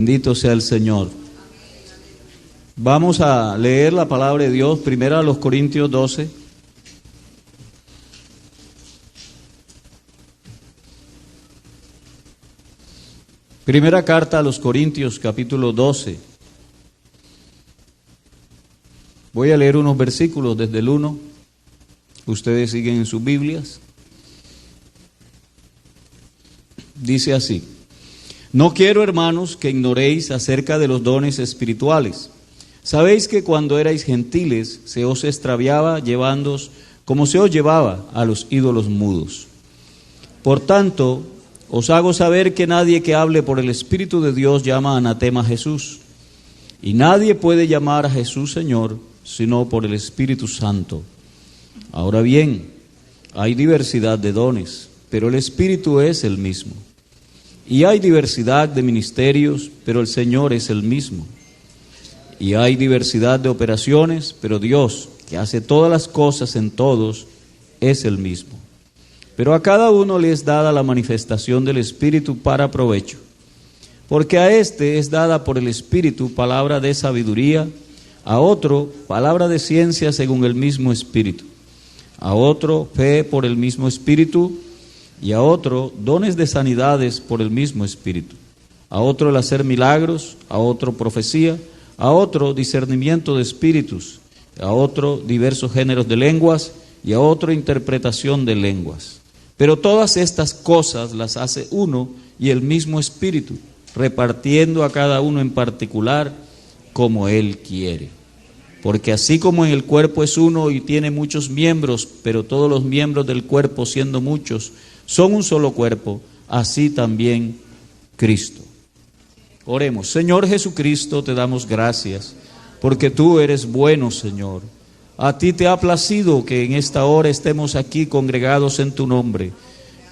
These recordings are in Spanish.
Bendito sea el Señor. Vamos a leer la palabra de Dios, primero a los Corintios 12. Primera carta a los Corintios, capítulo 12. Voy a leer unos versículos desde el 1. Ustedes siguen en sus Biblias. Dice así: No quiero, hermanos, que ignoréis acerca de los dones espirituales. Sabéis que cuando erais gentiles se os extraviaba llevándoos como se os llevaba a los ídolos mudos. Por tanto, os hago saber que nadie que hable por el Espíritu de Dios llama anatema a Jesús. Y nadie puede llamar a Jesús Señor sino por el Espíritu Santo. Ahora bien, hay diversidad de dones, pero el Espíritu es el mismo. Y hay diversidad de ministerios, pero el Señor es el mismo. Y hay diversidad de operaciones, pero Dios, que hace todas las cosas en todos, es el mismo. Pero a cada uno le es dada la manifestación del Espíritu para provecho. Porque a este es dada por el Espíritu palabra de sabiduría, a otro palabra de ciencia según el mismo Espíritu, a otro fe por el mismo Espíritu, y a otro dones de sanidades por el mismo Espíritu, a otro el hacer milagros, a otro profecía, a otro discernimiento de espíritus, a otro diversos géneros de lenguas, y a otro interpretación de lenguas. Pero todas estas cosas las hace uno y el mismo Espíritu, repartiendo a cada uno en particular como Él quiere. Porque así como en el cuerpo es uno y tiene muchos miembros, pero todos los miembros del cuerpo, siendo muchos, son un solo cuerpo, así también Cristo. Oremos. Señor Jesucristo, te damos gracias, porque tú eres bueno, Señor. A ti te ha placido que en esta hora estemos aquí congregados en tu nombre.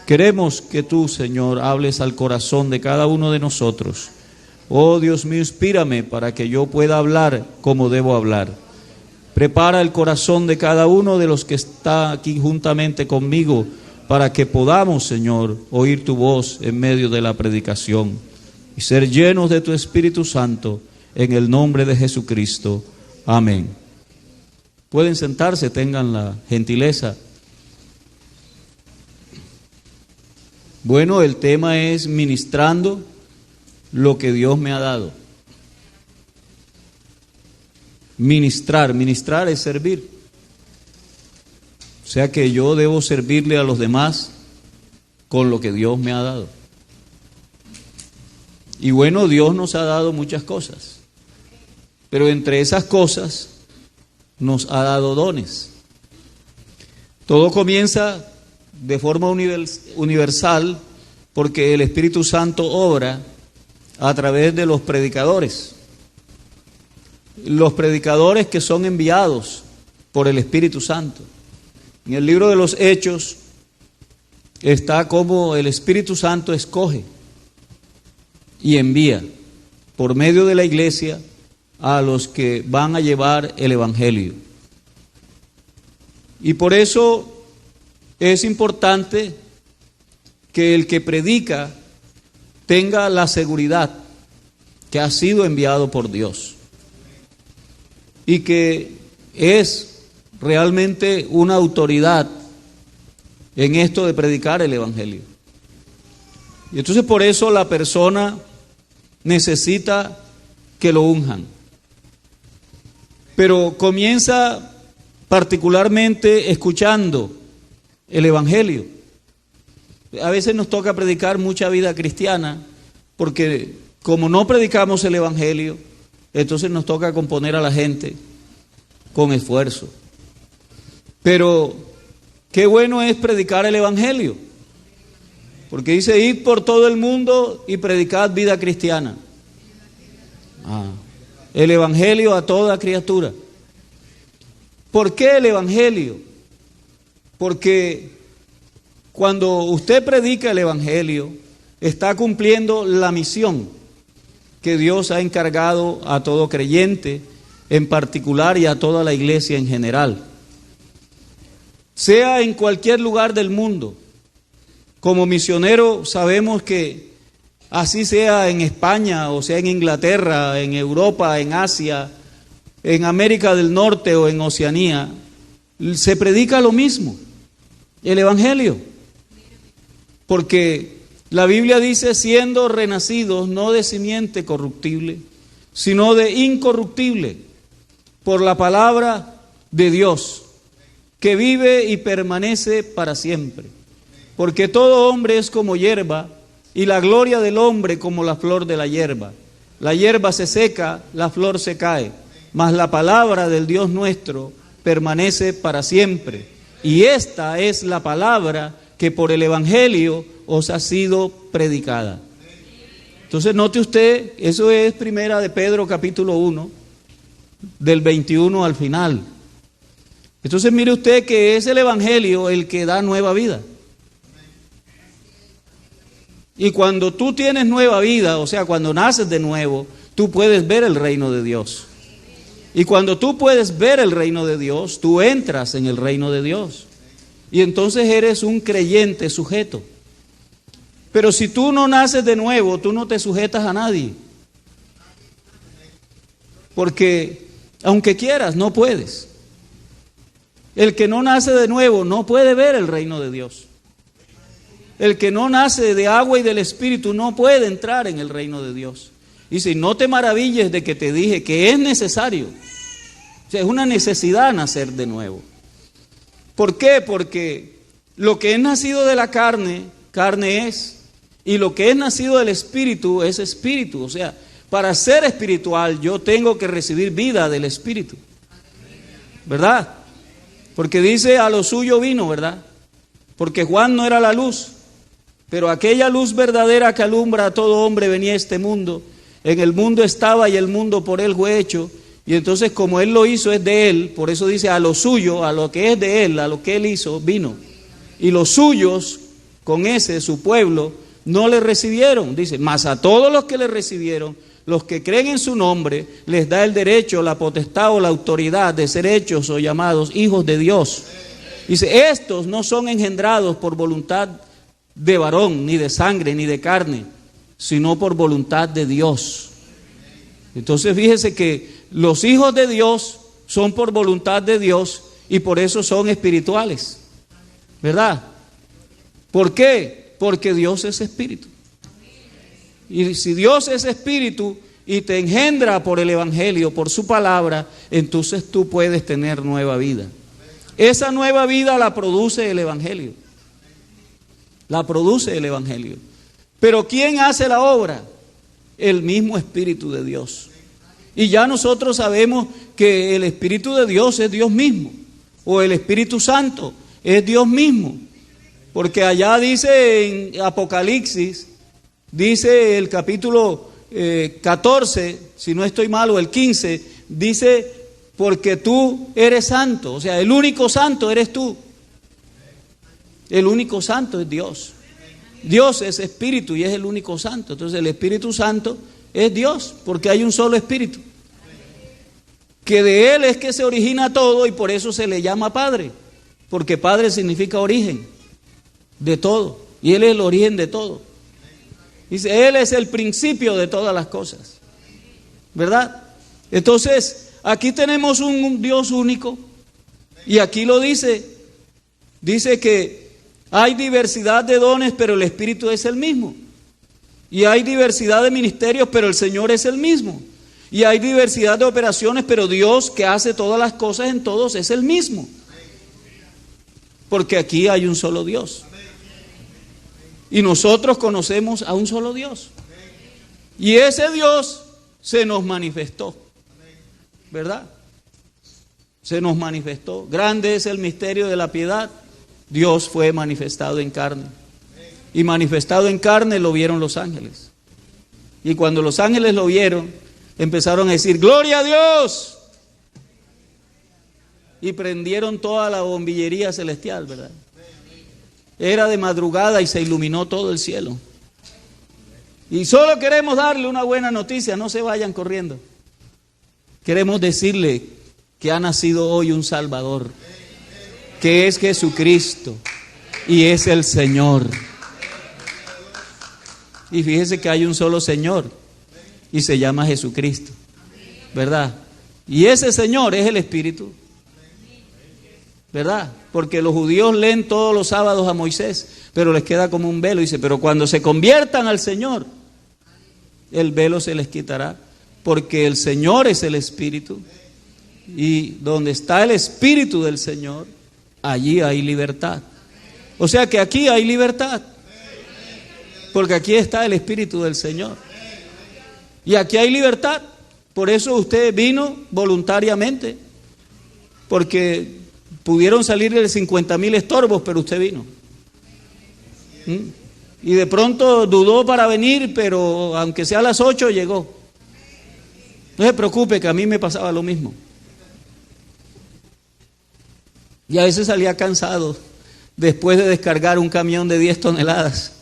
Queremos que tú, Señor, hables al corazón de cada uno de nosotros. Oh Dios mío, inspírame para que yo pueda hablar como debo hablar. Prepara el corazón de cada uno de los que está aquí juntamente conmigo, para que podamos, Señor, oír tu voz en medio de la predicación y ser llenos de tu Espíritu Santo, en el nombre de Jesucristo. Amén. Pueden sentarse, tengan la gentileza. Bueno, el tema es ministrando lo que Dios me ha dado. Ministrar es servir. O sea que yo debo servirle a los demás con lo que Dios me ha dado. Y bueno, Dios nos ha dado muchas cosas, pero entre esas cosas nos ha dado dones. Todo comienza de forma universal porque el Espíritu Santo obra a través de los predicadores. Los predicadores que son enviados por el Espíritu Santo. En el libro de los Hechos está cómo el Espíritu Santo escoge y envía por medio de la iglesia a los que van a llevar el Evangelio. Y por eso es importante que el que predica tenga la seguridad que ha sido enviado por Dios y que es realmente una autoridad en esto de predicar el Evangelio. Y entonces por eso la persona necesita que lo unjan. Pero comienza particularmente escuchando el Evangelio. A veces nos toca predicar mucha vida cristiana, porque como no predicamos el Evangelio, entonces nos toca componer a la gente con esfuerzo. Pero qué bueno es predicar el Evangelio, porque dice: id por todo el mundo y predicad vida cristiana. El Evangelio a toda criatura. ¿Por qué el Evangelio? Porque cuando usted predica el Evangelio, está cumpliendo la misión que Dios ha encargado a todo creyente en particular y a toda la iglesia en general. Sea en cualquier lugar del mundo. Como misionero sabemos que así sea en España, o sea en Inglaterra, en Europa, en Asia, en América del Norte o en Oceanía, se predica lo mismo, el Evangelio. Porque la Biblia dice, siendo renacidos no de simiente corruptible, sino de incorruptible, por la palabra de Dios, que vive y permanece para siempre. Porque todo hombre es como hierba, y la gloria del hombre como la flor de la hierba. La hierba se seca, la flor se cae, mas la palabra del Dios nuestro permanece para siempre. Y esta es la palabra que por el Evangelio os ha sido predicada. Entonces note usted, eso es primera de Pedro capítulo 1, del 21 al final. Entonces mire usted que es el Evangelio el que da nueva vida. Y cuando tú tienes nueva vida, o sea, cuando naces de nuevo, tú puedes ver el reino de Dios. Y cuando tú puedes ver el reino de Dios, tú entras en el reino de Dios. Y entonces eres un creyente sujeto. Pero si tú no naces de nuevo, tú no te sujetas a nadie. Porque aunque quieras, no puedes. El que no nace de nuevo no puede ver el reino de Dios. El que no nace de agua y del Espíritu no puede entrar en el reino de Dios. Y si no te maravilles de que te dije que es necesario, o sea, es una necesidad nacer de nuevo. ¿Por qué? Porque lo que es nacido de la carne, carne es, y lo que es nacido del Espíritu es espíritu. O sea, para ser espiritual yo tengo que recibir vida del Espíritu, ¿verdad? Porque dice a lo suyo vino, ¿verdad? Porque Juan no era la luz, pero aquella luz verdadera que alumbra a todo hombre venía a este mundo. En el mundo estaba y el mundo por él fue hecho. Y entonces como él lo hizo es de él, por eso dice a lo suyo, a lo que es de él, a lo que él hizo, vino. Y los suyos, con ese, su pueblo, no le recibieron. Dice, mas a todos los que le recibieron, los que creen en su nombre, les da el derecho, la potestad o la autoridad de ser hechos o llamados hijos de Dios. Dice, estos no son engendrados por voluntad de varón, ni de sangre, ni de carne, sino por voluntad de Dios. Entonces fíjese que los hijos de Dios son por voluntad de Dios y por eso son espirituales, ¿verdad? ¿Por qué? Porque Dios es espíritu. Y si Dios es espíritu y te engendra por el Evangelio, por su palabra, entonces tú puedes tener nueva vida. Esa nueva vida la produce el Evangelio. La produce el Evangelio. Pero ¿quién hace la obra? El mismo Espíritu de Dios. Y ya nosotros sabemos que el Espíritu de Dios es Dios mismo. O el Espíritu Santo es Dios mismo. Porque allá dice en Apocalipsis, dice el capítulo 14, si no estoy mal, o el 15, dice, porque tú eres santo. O sea, el único santo eres tú. El único santo es Dios. Dios es espíritu y es el único santo. Entonces el Espíritu Santo es Dios, porque hay un solo espíritu. Que de él es que se origina todo y por eso se le llama Padre. Porque Padre significa origen de todo. Y él es el origen de todo. Dice, él es el principio de todas las cosas. ¿Verdad? Entonces, aquí tenemos un Dios único. Y aquí lo dice. Dice que hay diversidad de dones, pero el Espíritu es el mismo. Y hay diversidad de ministerios, pero el Señor es el mismo. Y hay diversidad de operaciones, pero Dios que hace todas las cosas en todos es el mismo. Porque aquí hay un solo Dios. Y nosotros conocemos a un solo Dios. Y ese Dios se nos manifestó. ¿Verdad? Se nos manifestó. Grande es el misterio de la piedad. Dios fue manifestado en carne. Y manifestado en carne lo vieron los ángeles. Y cuando los ángeles lo vieron, empezaron a decir, ¡gloria a Dios! Y prendieron toda la bombillería celestial, ¿verdad? Era de madrugada y se iluminó todo el cielo. Y solo queremos darle una buena noticia, no se vayan corriendo. Queremos decirle que ha nacido hoy un Salvador, que es Jesucristo y es el Señor. Y fíjese que hay un solo Señor y se llama Jesucristo, ¿verdad? Y ese Señor es el Espíritu, ¿verdad? Porque los judíos leen todos los sábados a Moisés, pero les queda como un velo. Dice, pero cuando se conviertan al Señor, el velo se les quitará, porque el Señor es el Espíritu. Y donde está el Espíritu del Señor, allí hay libertad. O sea que aquí hay libertad, porque aquí está el Espíritu del Señor. Y aquí hay libertad. Por eso usted vino voluntariamente, porque pudieron salir de 50,000 estorbos, pero usted vino. Y de pronto dudó para venir, pero aunque sea a las 8 llegó. No se preocupe, que a mí me pasaba lo mismo. Y a veces salía cansado después de descargar un camión de 10 toneladas.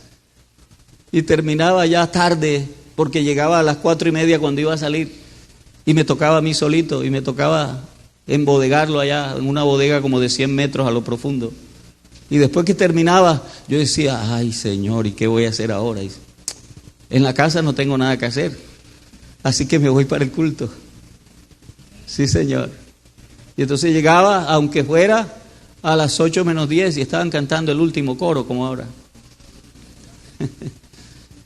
Y terminaba ya tarde, porque llegaba a las 4:30 cuando iba a salir. Y me tocaba a mí solito, y me tocaba embodegarlo allá en una bodega como de 100 metros a lo profundo. Y después que terminaba, yo decía, ay Señor, ¿y qué voy a hacer ahora? Y en la casa no tengo nada que hacer, así que me voy para el culto. Sí, Señor. Y entonces llegaba, aunque fuera a las 8 menos 10, y estaban cantando el último coro, como ahora.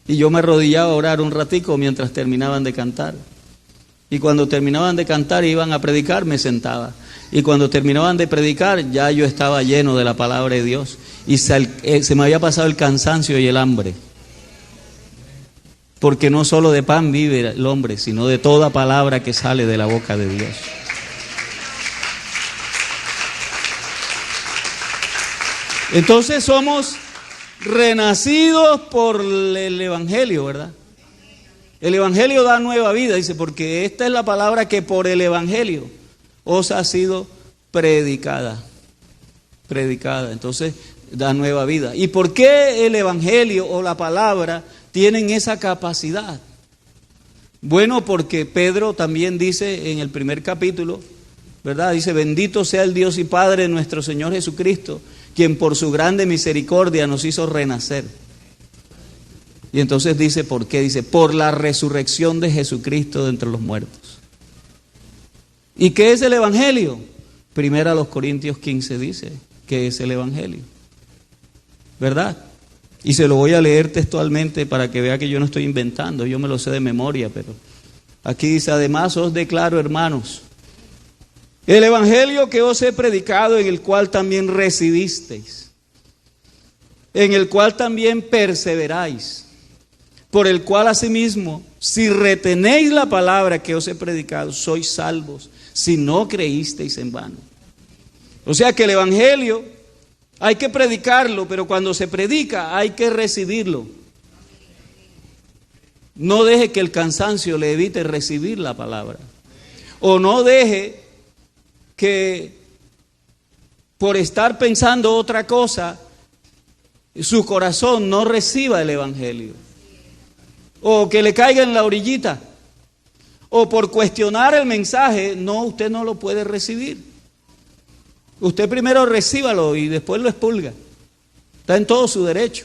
Y yo me arrodillaba a orar un ratico mientras terminaban de cantar. Y cuando terminaban de cantar y iban a predicar, me sentaba. Y cuando terminaban de predicar, ya yo estaba lleno de la palabra de Dios. Y se me había pasado el cansancio y el hambre. Porque no solo de pan vive el hombre, sino de toda palabra que sale de la boca de Dios. Entonces somos renacidos por el Evangelio, ¿verdad? El Evangelio da nueva vida, dice, porque esta es la palabra que por el Evangelio os ha sido predicada. Entonces da nueva vida. ¿Y por qué el Evangelio o la palabra tienen esa capacidad? Bueno, porque Pedro también dice en el primer capítulo, ¿verdad? Dice, bendito sea el Dios y Padre de nuestro Señor Jesucristo, quien por su grande misericordia nos hizo renacer. Y entonces dice, ¿por qué? Dice, por la resurrección de Jesucristo de entre los muertos. ¿Y qué es el Evangelio? Primera a los Corintios 15 dice, ¿qué es el Evangelio? ¿Verdad? Y se lo voy a leer textualmente para que vea que yo no estoy inventando, yo me lo sé de memoria, pero aquí dice, además os declaro, hermanos, el Evangelio que os he predicado, en el cual también recibisteis, en el cual también perseveráis, por el cual asimismo, si retenéis la palabra que os he predicado, sois salvos, si no creísteis en vano. O sea que el Evangelio hay que predicarlo, pero cuando se predica hay que recibirlo. No deje que el cansancio le evite recibir la palabra. O no deje que por estar pensando otra cosa, su corazón no reciba el Evangelio. O que le caiga en la orillita. O por cuestionar el mensaje, no, usted no lo puede recibir. Usted primero recíbalo y después lo expulga. Está en todo su derecho.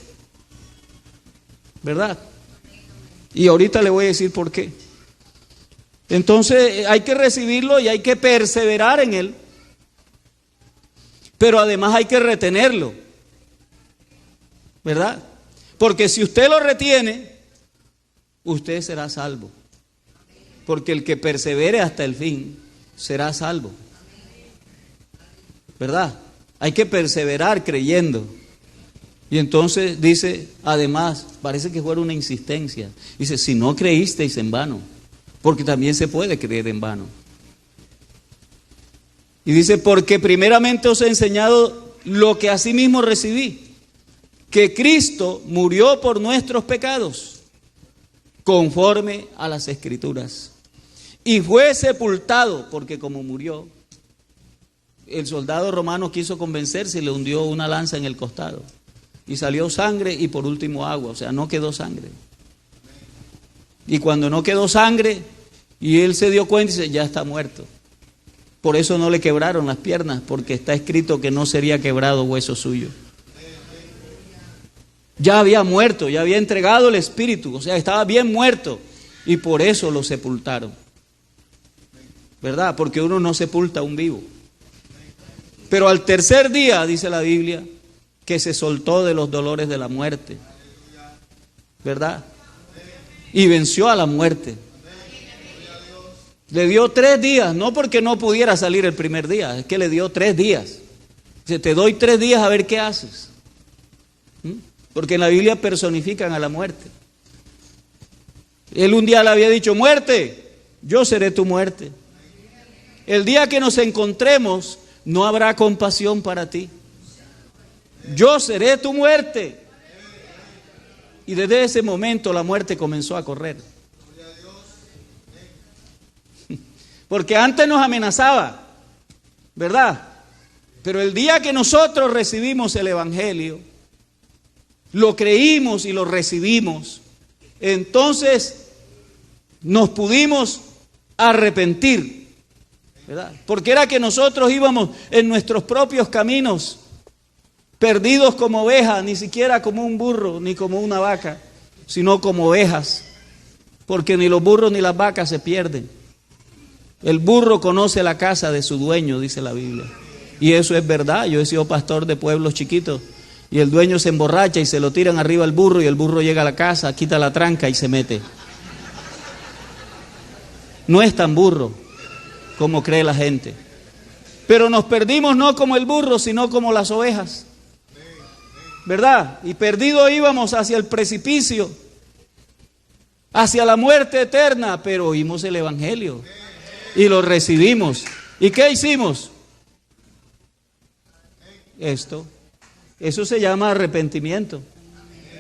¿Verdad? Y ahorita le voy a decir por qué. Entonces hay que recibirlo y hay que perseverar en él. Pero además hay que retenerlo. ¿Verdad? Porque si usted lo retiene, usted será salvo. Porque el que persevere hasta el fin será salvo. ¿Verdad? Hay que perseverar creyendo. Y entonces dice, además, parece que fuera una insistencia. Dice, si no creísteis en vano, porque también se puede creer en vano. Y dice, porque primeramente os he enseñado lo que asimismo recibí, que Cristo murió por nuestros pecados, conforme a las Escrituras, y fue sepultado, porque como murió, el soldado romano quiso convencerse y le hundió una lanza en el costado, y salió sangre y por último agua, o sea, no quedó sangre. Y cuando no quedó sangre, y él se dio cuenta y dice, ya está muerto. Por eso no le quebraron las piernas, porque está escrito que no sería quebrado hueso suyo. Ya había muerto, ya había entregado el espíritu, o sea, estaba bien muerto. Y por eso lo sepultaron. ¿Verdad? Porque uno no sepulta a un vivo. Pero al tercer día, dice la Biblia, que se soltó de los dolores de la muerte. ¿Verdad? Y venció a la muerte. Le dio 3 días, no porque no pudiera salir el primer día, es que le dio 3 días. Dice, te doy 3 días a ver qué haces. Porque en la Biblia personifican a la muerte. Él un día le había dicho, muerte, yo seré tu muerte. El día que nos encontremos, no habrá compasión para ti. Yo seré tu muerte. Y desde ese momento la muerte comenzó a correr. Porque antes nos amenazaba, ¿verdad? Pero el día que nosotros recibimos el Evangelio, lo creímos y lo recibimos, entonces nos pudimos arrepentir, ¿verdad? Porque era que nosotros íbamos en nuestros propios caminos, perdidos como ovejas, ni siquiera como un burro, ni como una vaca, sino como ovejas, porque ni los burros ni las vacas se pierden. El burro conoce la casa de su dueño, dice la Biblia. Y eso es verdad. Yo he sido pastor de pueblos chiquitos y el dueño se emborracha y se lo tiran arriba al burro y el burro llega a la casa, quita la tranca y se mete. No es tan burro como cree la gente. Pero nos perdimos no como el burro, sino como las ovejas. ¿Verdad? Y perdidos íbamos hacia el precipicio, hacia la muerte eterna, pero oímos el Evangelio. Y lo recibimos. ¿Y qué hicimos? Esto. Eso se llama arrepentimiento.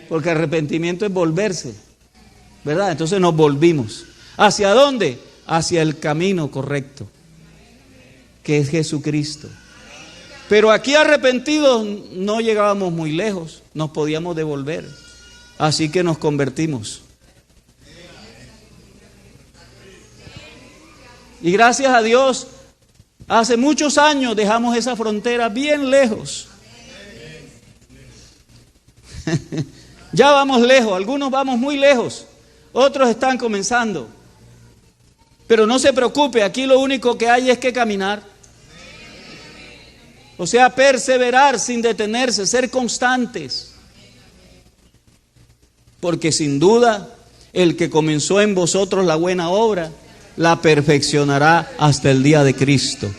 Porque arrepentimiento es volverse. ¿Verdad? Entonces nos volvimos. ¿Hacia dónde? Hacia el camino correcto, que es Jesucristo. Pero aquí arrepentidos no llegábamos muy lejos. Nos podíamos devolver. Así que nos convertimos. Y gracias a Dios, hace muchos años dejamos esa frontera bien lejos. Ya vamos lejos, algunos vamos muy lejos, otros están comenzando. Pero no se preocupe, aquí lo único que hay es que caminar. O sea, perseverar sin detenerse, ser constantes. Porque sin duda, el que comenzó en vosotros la buena obra, la perfeccionará hasta el día de Cristo.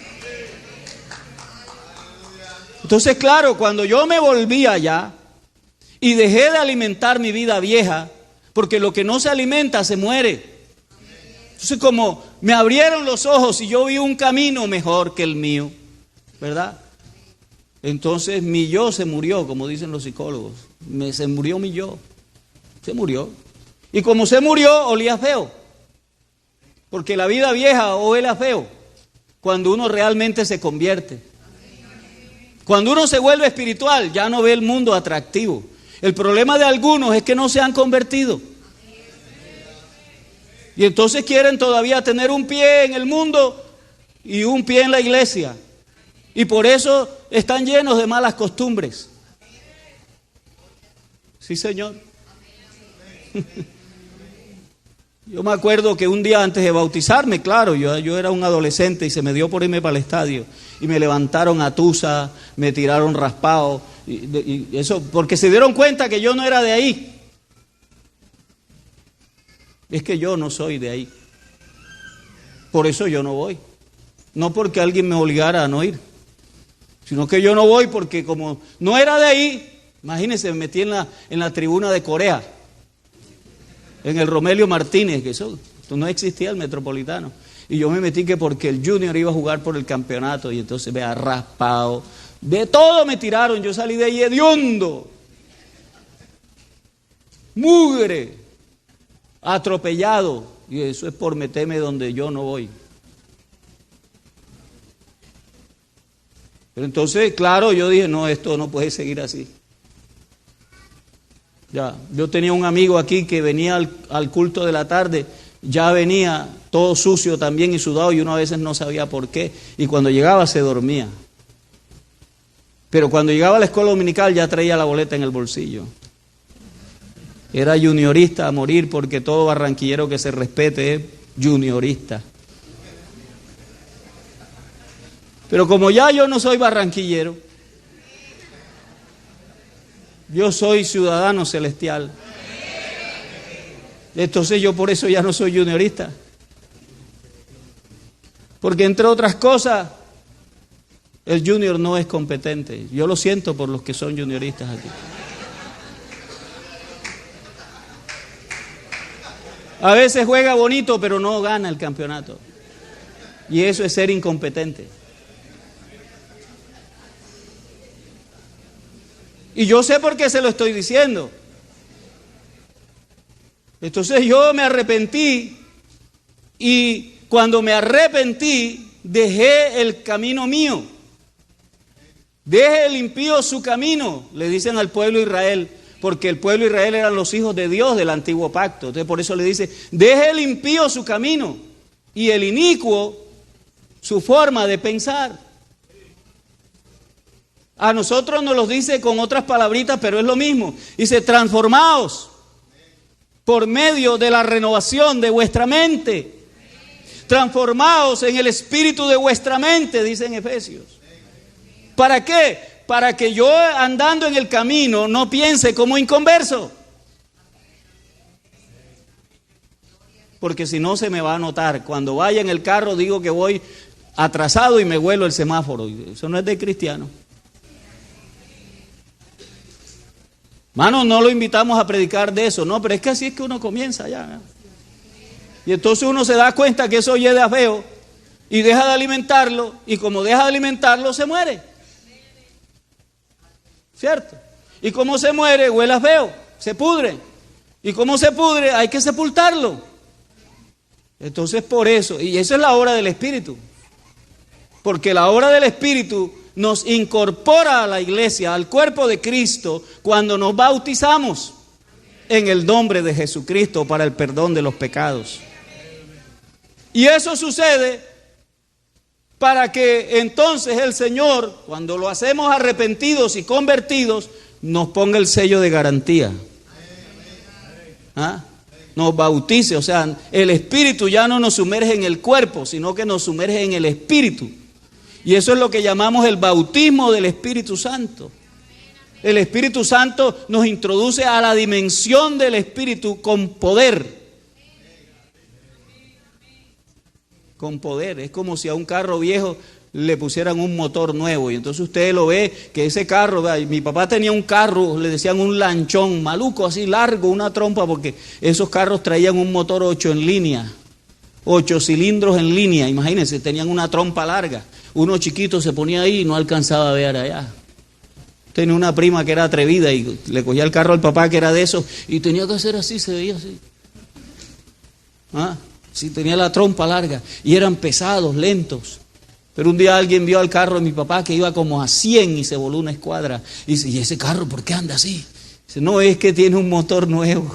Entonces, claro, cuando yo me volví allá y dejé de alimentar mi vida vieja, porque lo que no se alimenta se muere. Entonces, como me abrieron los ojos y yo vi un camino mejor que el mío, ¿verdad? Entonces mi yo se murió, como dicen los psicólogos. Se murió mi yo. Se murió. Y como se murió, olía feo. Porque la vida vieja huele feo cuando uno realmente se convierte. Cuando uno se vuelve espiritual, ya no ve el mundo atractivo. El problema de algunos es que no se han convertido. Y entonces quieren todavía tener un pie en el mundo y un pie en la iglesia. Y por eso están llenos de malas costumbres. Sí, Señor. Yo me acuerdo que un día antes de bautizarme, claro, yo era un adolescente y se me dio por irme para el estadio. Y me levantaron a tusa, me tiraron raspado. Y eso, porque se dieron cuenta que yo no era de ahí. Es que yo no soy de ahí. Por eso yo no voy. No porque alguien me obligara a no ir. Sino que yo no voy porque como no era de ahí, imagínense, me metí en la tribuna de Corea. En el Romelio Martínez, que eso no existía el Metropolitano. Y yo me metí que porque el Junior iba a jugar por el campeonato y entonces vea raspado. De todo me tiraron, yo salí de ahí hediondo. Mugre. Atropellado. Y eso es por meterme donde yo no voy. Pero entonces, claro, yo dije, no, esto no puede seguir así. Ya, yo tenía un amigo aquí que venía al culto de la tarde, ya venía todo sucio también y sudado y uno a veces no sabía por qué. Y cuando llegaba se dormía. Pero cuando llegaba a la escuela dominical ya traía la boleta en el bolsillo. era juniorista a morir, porque todo barranquillero que se respete es juniorista. Pero como ya yo no soy barranquillero, yo soy ciudadano celestial. Entonces yo por eso ya no soy juniorista. Porque entre otras cosas, el junior no es competente. Yo lo siento por los que son junioristas aquí. A veces juega bonito, pero no gana el campeonato. Y eso es ser incompetente. Y yo sé por qué se lo estoy diciendo. Entonces yo me arrepentí, y cuando me arrepentí, dejé el camino mío. Deje el impío su camino, le dicen al pueblo de Israel, porque el pueblo de Israel eran los hijos de Dios del antiguo pacto. Entonces por eso le dice, deje el impío su camino y el inicuo su forma de pensar. A nosotros nos lo dice con otras palabritas, pero es lo mismo. Dice, transformaos por medio de la renovación de vuestra mente. Transformaos en el espíritu de vuestra mente, dice en Efesios. ¿Para qué? Para que yo, andando en el camino, no piense como inconverso. Porque si no se me va a notar. Cuando vaya en el carro digo que voy atrasado y me vuelo el semáforo. Eso no es de cristiano. Hermano, no lo invitamos a predicar de eso, no, pero es que así es que uno comienza ya, ¿no? Y entonces uno se da cuenta que eso llega feo y deja de alimentarlo, y como deja de alimentarlo se muere. ¿Cierto? Y como se muere, huele feo, se pudre. Y como se pudre, hay que sepultarlo. Entonces por eso, y esa es la obra del Espíritu. Porque la obra del Espíritu nos incorpora a la iglesia, al cuerpo de Cristo, cuando nos bautizamos en el nombre de Jesucristo para el perdón de los pecados. Y eso sucede para que entonces el Señor, cuando lo hacemos arrepentidos y convertidos, nos ponga el sello de garantía. ¿Ah? Nos bautice, o sea, el Espíritu ya no nos sumerge en el cuerpo, sino que nos sumerge en el Espíritu. Y eso es lo que llamamos el bautismo del Espíritu Santo. El Espíritu Santo nos introduce a la dimensión del Espíritu con poder. Con poder. Es como si a un carro viejo le pusieran un motor nuevo. Y entonces usted lo ve, que ese carro, mi papá tenía un carro, le decían un lanchón, maluco, así largo, una trompa, porque esos carros traían un motor 8 en línea. 8 cilindros en línea, imagínense, tenían una trompa larga. Uno chiquito se ponía ahí y no alcanzaba a ver allá. Tenía una prima que era atrevida y le cogía el carro al papá que era de esos y tenía que hacer así, se veía así. Sí, tenía la trompa larga y eran pesados, lentos. Pero un día alguien vio al carro de mi papá que iba como a 100 y se voló una escuadra. Y dice, ¿y ese carro por qué anda así? Dice, no, es que tiene un motor nuevo.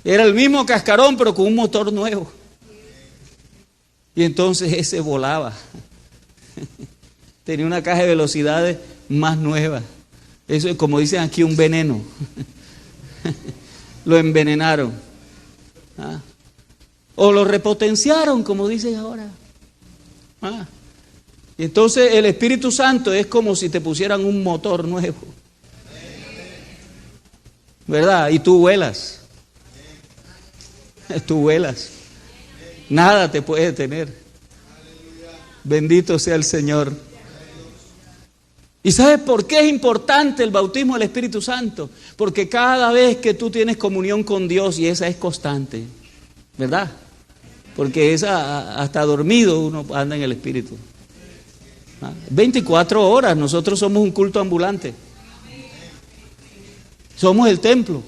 Era el mismo cascarón pero con un motor nuevo. Y entonces ese volaba. Tenía una caja de velocidades más nueva. Eso es, como dicen aquí, un veneno. Lo envenenaron. O lo repotenciaron, como dicen ahora. Y entonces el Espíritu Santo es como si te pusieran un motor nuevo. ¿Verdad? Y tú vuelas. Tú vuelas. Nada te puede detener. Bendito sea el Señor. ¿Y sabes por qué es importante el bautismo del Espíritu Santo? Porque cada vez que tú tienes comunión con Dios, y esa es constante, ¿verdad? Porque esa, hasta dormido uno anda en el Espíritu. 24 horas, nosotros somos un culto ambulante. Somos el templo.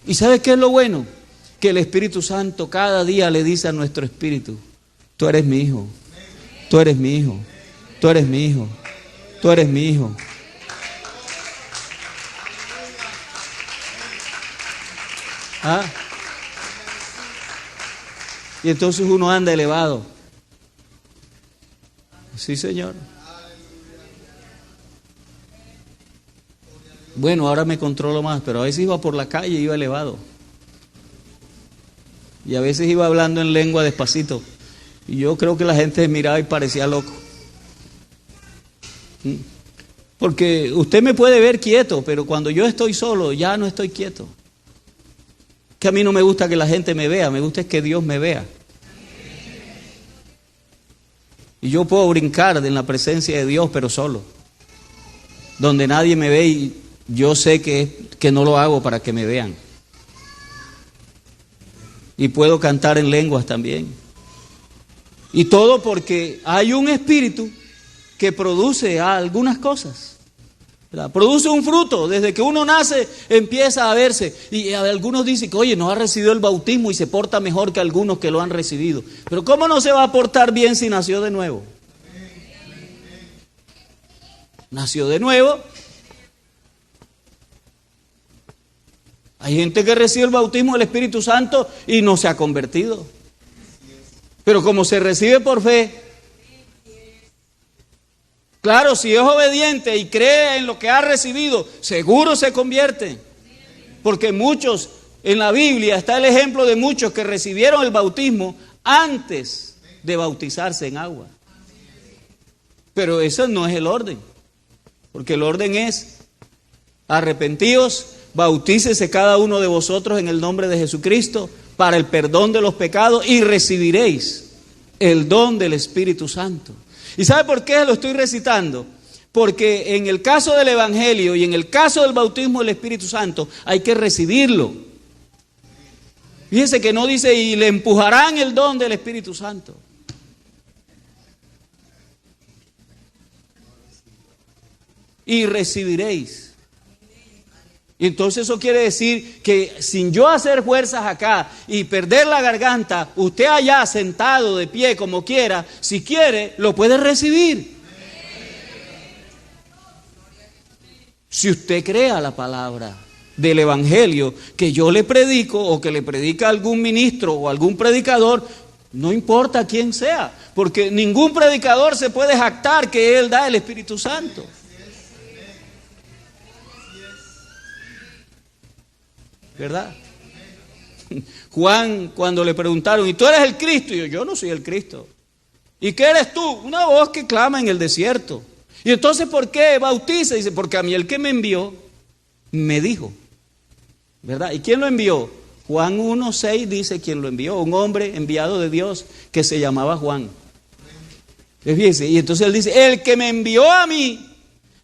¿Y sabes qué es lo bueno? Que el Espíritu Santo cada día le dice a nuestro espíritu, tú eres mi hijo, tú eres mi hijo, tú eres mi hijo, tú eres mi hijo. Y entonces uno anda elevado. Sí, Señor. Bueno, ahora me controlo más, pero a veces iba por la calle, iba elevado. Y a veces iba hablando en lengua despacito. Y yo creo que la gente miraba y parecía loco. Porque usted me puede ver quieto, pero cuando yo estoy solo, ya no estoy quieto. Que a mí no me gusta que la gente me vea, me gusta es que Dios me vea. Y yo puedo brincar en la presencia de Dios, pero solo. Donde nadie me ve y yo sé que no lo hago para que me vean. Y puedo cantar en lenguas también. Y todo porque hay un espíritu que produce algunas cosas, ¿verdad? Produce un fruto. Desde que uno nace empieza a verse. Y algunos dicen que, oye, no ha recibido el bautismo y se porta mejor que algunos que lo han recibido. Pero ¿cómo no se va a portar bien si nació de nuevo? Nació de nuevo. Hay gente que recibe el bautismo del Espíritu Santo y no se ha convertido. Pero como se recibe por fe, claro, si es obediente y cree en lo que ha recibido, seguro se convierte. Porque muchos, en la Biblia está el ejemplo de muchos que recibieron el bautismo antes de bautizarse en agua. Pero ese no es el orden. Porque el orden es: arrepentíos, bautícese cada uno de vosotros en el nombre de Jesucristo para el perdón de los pecados y recibiréis el don del Espíritu Santo. ¿Y sabe por qué lo estoy recitando? Porque en el caso del Evangelio y en el caso del bautismo del Espíritu Santo hay que recibirlo. Fíjense que no dice y le empujarán el don del Espíritu Santo. Y recibiréis. Y entonces eso quiere decir que sin yo hacer fuerzas acá y perder la garganta, usted allá sentado de pie como quiera, si quiere, lo puede recibir. Si usted crea la palabra del Evangelio que yo le predico o que le predica algún ministro o algún predicador, no importa quién sea, porque ningún predicador se puede jactar que él da el Espíritu Santo. ¿Verdad? Juan, cuando le preguntaron, ¿y tú eres el Cristo? Y yo no soy el Cristo. ¿Y qué eres tú? Una voz que clama en el desierto. Y entonces, ¿por qué bautiza? Dice, porque a mí el que me envió, me dijo. ¿Verdad? ¿Y quién lo envió? Juan 1:6 dice quién lo envió, un hombre enviado de Dios que se llamaba Juan. Fíjense, y entonces él dice, el que me envió a mí,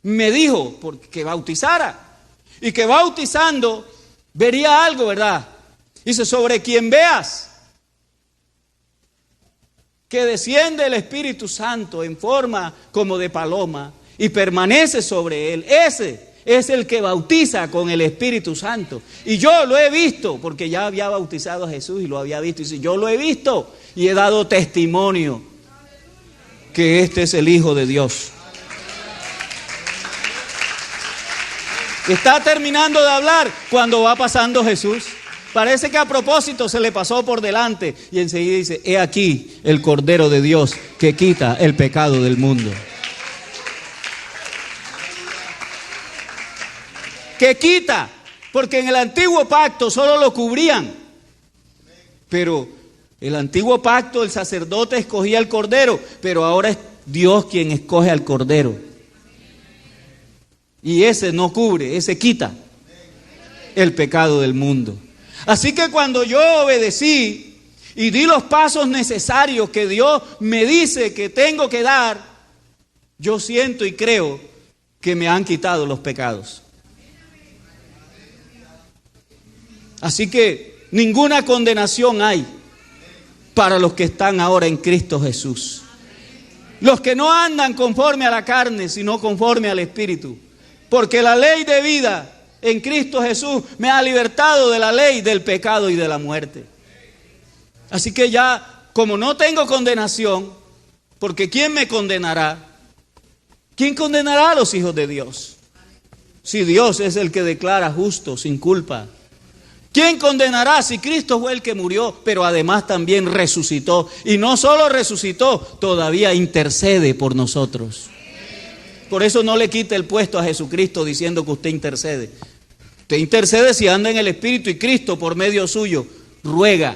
me dijo, que bautizara. Y que bautizando vería algo, ¿verdad? Dice, sobre quien veas que desciende el Espíritu Santo en forma como de paloma y permanece sobre él, ese es el que bautiza con el Espíritu Santo. Y yo lo he visto, porque ya había bautizado a Jesús y lo había visto. Y dice, yo lo he visto y he dado testimonio que este es el Hijo de Dios. Está terminando de hablar cuando va pasando Jesús. Parece que a propósito se le pasó por delante y enseguida dice, he aquí el Cordero de Dios que quita el pecado del mundo. Que quita, porque en el antiguo pacto solo lo cubrían. Pero el antiguo pacto el sacerdote escogía el Cordero, pero ahora es Dios quien escoge al Cordero. Y ese no cubre, ese quita el pecado del mundo. Así que cuando yo obedecí y di los pasos necesarios que Dios me dice que tengo que dar, yo siento y creo que me han quitado los pecados. Así que ninguna condenación hay para los que están ahora en Cristo Jesús. Los que no andan conforme a la carne, sino conforme al Espíritu. Porque la ley de vida en Cristo Jesús me ha libertado de la ley del pecado y de la muerte. Así que ya, como no tengo condenación, porque ¿quién me condenará? ¿Quién condenará a los hijos de Dios? Si Dios es el que declara justo, sin culpa. ¿Quién condenará si Cristo fue el que murió, pero además también resucitó? Y no solo resucitó, todavía intercede por nosotros. Por eso no le quite el puesto a Jesucristo diciendo que usted intercede. Usted intercede si anda en el Espíritu, y Cristo por medio suyo ruega,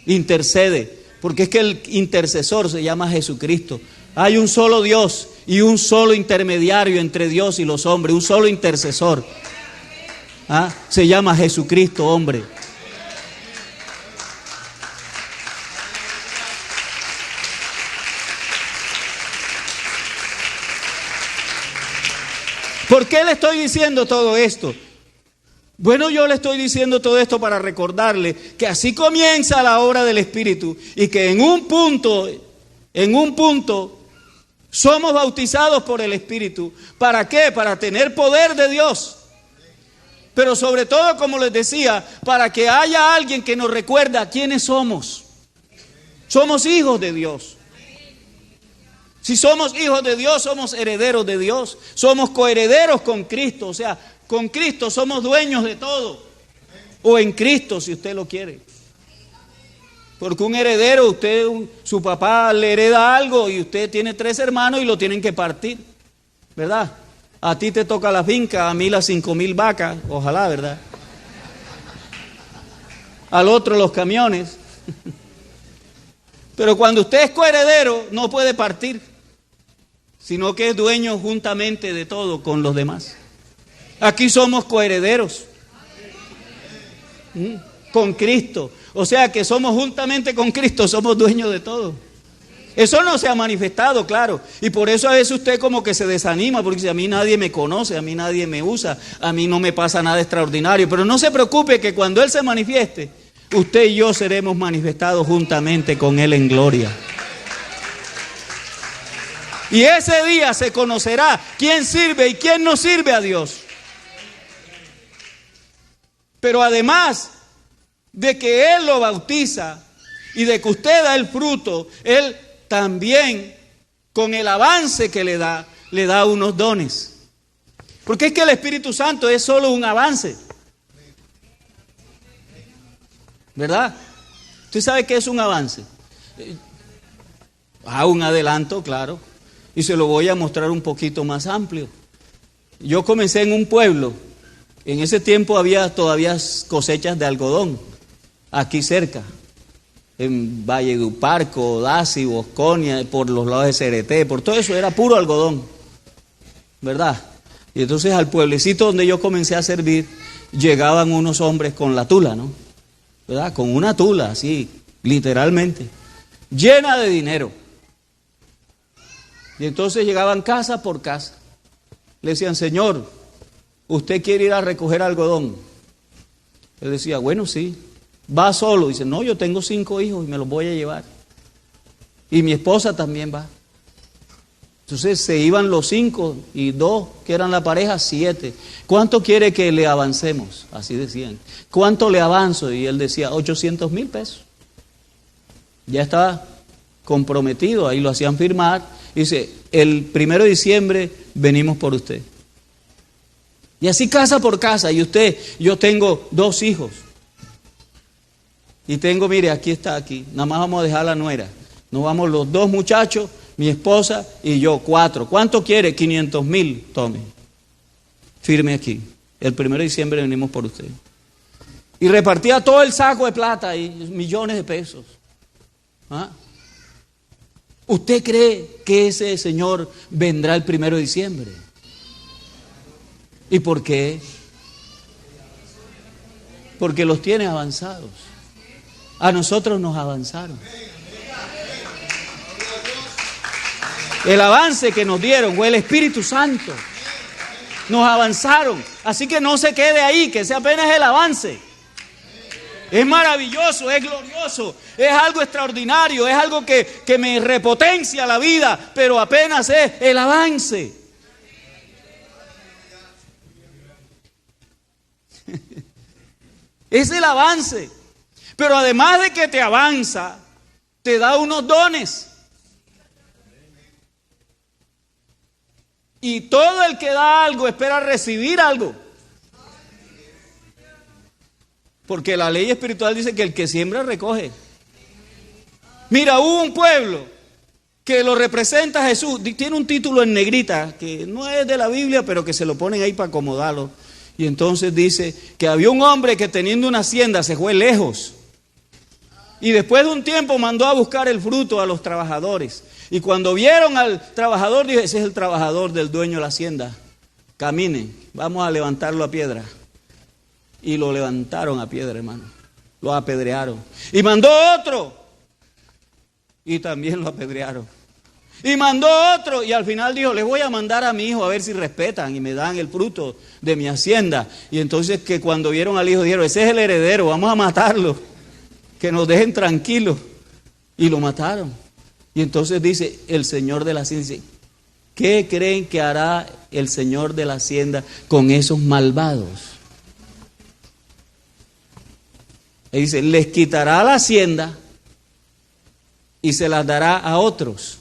intercede, porque es que el intercesor se llama Jesucristo. Hay un solo Dios y un solo intermediario entre Dios y los hombres, un solo intercesor. Se llama Jesucristo, hombre. ¿Por qué le estoy diciendo todo esto? Bueno, yo le estoy diciendo todo esto para recordarle que así comienza la obra del Espíritu, y que en un punto somos bautizados por el Espíritu. ¿Para qué? Para tener poder de Dios. Pero sobre todo, como les decía, para que haya alguien que nos recuerda quiénes somos. Somos hijos de Dios. Si somos hijos de Dios, somos herederos de Dios. Somos coherederos con Cristo. O sea, con Cristo somos dueños de todo. O en Cristo, si usted lo quiere. Porque un heredero, su papá le hereda algo y usted tiene 3 hermanos y lo tienen que partir, ¿verdad? A ti te toca la finca, a mí las 5,000 vacas, ojalá, ¿verdad? Al otro los camiones. Pero cuando usted es coheredero, no puede partir, sino que es dueño juntamente de todo con los demás. Aquí somos coherederos con Cristo. O sea que somos juntamente con Cristo, somos dueños de todo. Eso no se ha manifestado, claro. Y por eso a veces usted como que se desanima, porque dice: a mí nadie me conoce, a mí nadie me usa, a mí no me pasa nada extraordinario. Pero no se preocupe, que cuando Él se manifieste, usted y yo seremos manifestados juntamente con Él en gloria. Y ese día se conocerá quién sirve y quién no sirve a Dios. Pero además de que Él lo bautiza y de que usted da el fruto, Él también, con el avance que le da unos dones. Porque es que el Espíritu Santo es solo un avance, ¿verdad? ¿Usted sabe qué es un avance? Un adelanto, claro. Y se lo voy a mostrar un poquito más amplio. Yo comencé en un pueblo. En ese tiempo había todavía cosechas de algodón, aquí cerca, en Valledupar, Daci, Bosconia, por los lados de Cereté, por todo eso era puro algodón, ¿verdad? Y entonces al pueblecito donde yo comencé a servir, llegaban unos hombres con la tula, ¿no? ¿Verdad? Con una tula, así, literalmente, llena de dinero. Y entonces llegaban casa por casa. Le decían: señor, ¿usted quiere ir a recoger algodón? Él decía: bueno, sí. ¿Va solo? Dice: no, yo tengo 5 hijos y me los voy a llevar. Y mi esposa también va. Entonces se iban los 5 y 2, que eran la pareja, 7. ¿Cuánto quiere que le avancemos? Así decían. ¿Cuánto le avanzo? Y él decía: 800,000 pesos. Ya estaba comprometido, ahí lo hacían firmar. Dice: el 1 de diciembre venimos por usted. Y así casa por casa. Y yo tengo 2 hijos. Y tengo, mire, aquí está, aquí. Nada más vamos a dejar la nuera. Nos vamos los 2 muchachos, mi esposa y yo, 4. ¿Cuánto quiere? 500,000, tome. Firme aquí. El 1 de diciembre venimos por usted. Y repartía todo el saco de plata y millones de pesos. ¿Usted cree que ese señor vendrá el 1 de diciembre? ¿Y por qué? Porque los tiene avanzados. A nosotros nos avanzaron. El avance que nos dieron fue el Espíritu Santo. Nos avanzaron. Así que no se quede ahí, que ese apenas es el avance. Es maravilloso, es glorioso, es algo extraordinario, es algo que me repotencia la vida, pero apenas es el avance. Es el avance. Pero además de que te avanza, te da unos dones. Y todo el que da algo espera recibir algo. Porque la ley espiritual dice que el que siembra recoge. Mira, hubo un pueblo que lo representa a Jesús. Tiene un título en negrita, que no es de la Biblia, pero que se lo ponen ahí para acomodarlo. Y entonces dice que había un hombre que teniendo una hacienda se fue lejos. Y después de un tiempo mandó a buscar el fruto a los trabajadores. Y cuando vieron al trabajador, dijo, ese es el trabajador del dueño de la hacienda. Caminen, vamos a levantarlo a piedra. Y lo levantaron a piedra, hermano. Lo apedrearon. Y mandó otro. Y también lo apedrearon. Y mandó otro. Y al final dijo, les voy a mandar a mi hijo a ver si respetan y me dan el fruto de mi hacienda. Y entonces que cuando vieron al hijo dijeron, ese es el heredero, vamos a matarlo. Que nos dejen tranquilos. Y lo mataron. Y entonces dice el señor de la hacienda, dice, ¿qué creen que hará el señor de la hacienda con esos malvados? Y dice, les quitará la hacienda y se las dará a otros,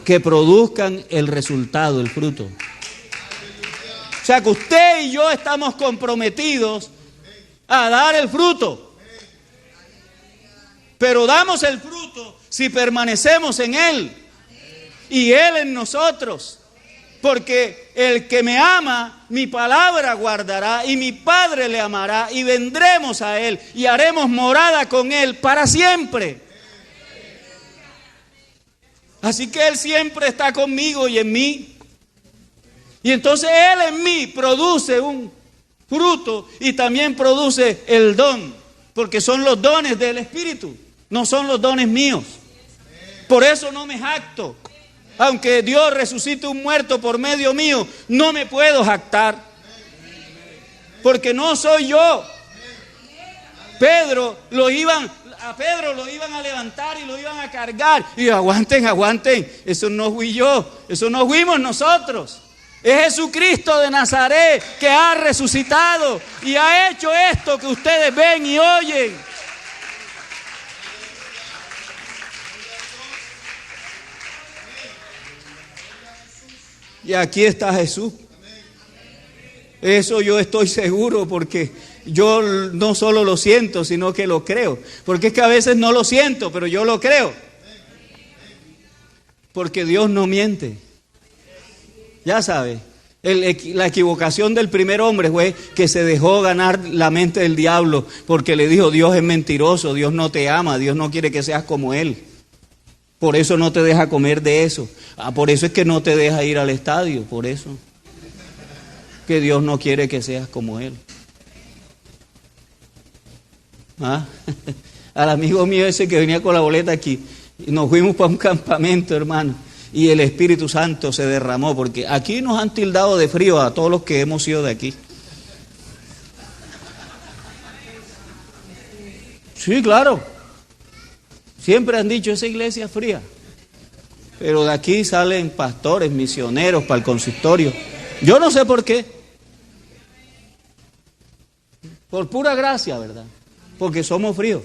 que produzcan el resultado, el fruto. O sea que usted y yo estamos comprometidos a dar el fruto. Pero damos el fruto si permanecemos en Él y Él en nosotros. Porque el que me ama, mi palabra guardará y mi Padre le amará y vendremos a Él y haremos morada con Él para siempre. Así que Él siempre está conmigo y en mí. Y entonces Él en mí produce un fruto y también produce el don, porque son los dones del Espíritu, no son los dones míos. Por eso no me jacto. Aunque Dios resucite un muerto por medio mío, no me puedo jactar. Porque no soy yo. A Pedro lo iban a levantar y lo iban a cargar. Y aguanten, eso no fui yo, eso no fuimos nosotros. Es Jesucristo de Nazaret que ha resucitado y ha hecho esto que ustedes ven y oyen. Y aquí está Jesús. Eso yo estoy seguro porque yo no solo lo siento, sino que lo creo. Porque es que a veces no lo siento, pero yo lo creo. Porque Dios no miente. Ya sabe, la equivocación del primer hombre fue que se dejó ganar la mente del diablo porque le dijo, Dios es mentiroso, Dios no te ama, Dios no quiere que seas como Él. Por eso no te deja comer de eso. Por eso es que no te deja ir al estadio, por eso. Que Dios no quiere que seas como Él. Al amigo mío ese que venía con la boleta aquí, nos fuimos para un campamento, hermano, y el Espíritu Santo se derramó, porque aquí nos han tildado de frío a todos los que hemos ido de aquí. Sí, claro. Siempre han dicho, esa iglesia es fría. Pero de aquí salen pastores, misioneros para el consistorio. Yo no sé por qué. Por pura gracia, ¿verdad? Porque somos fríos.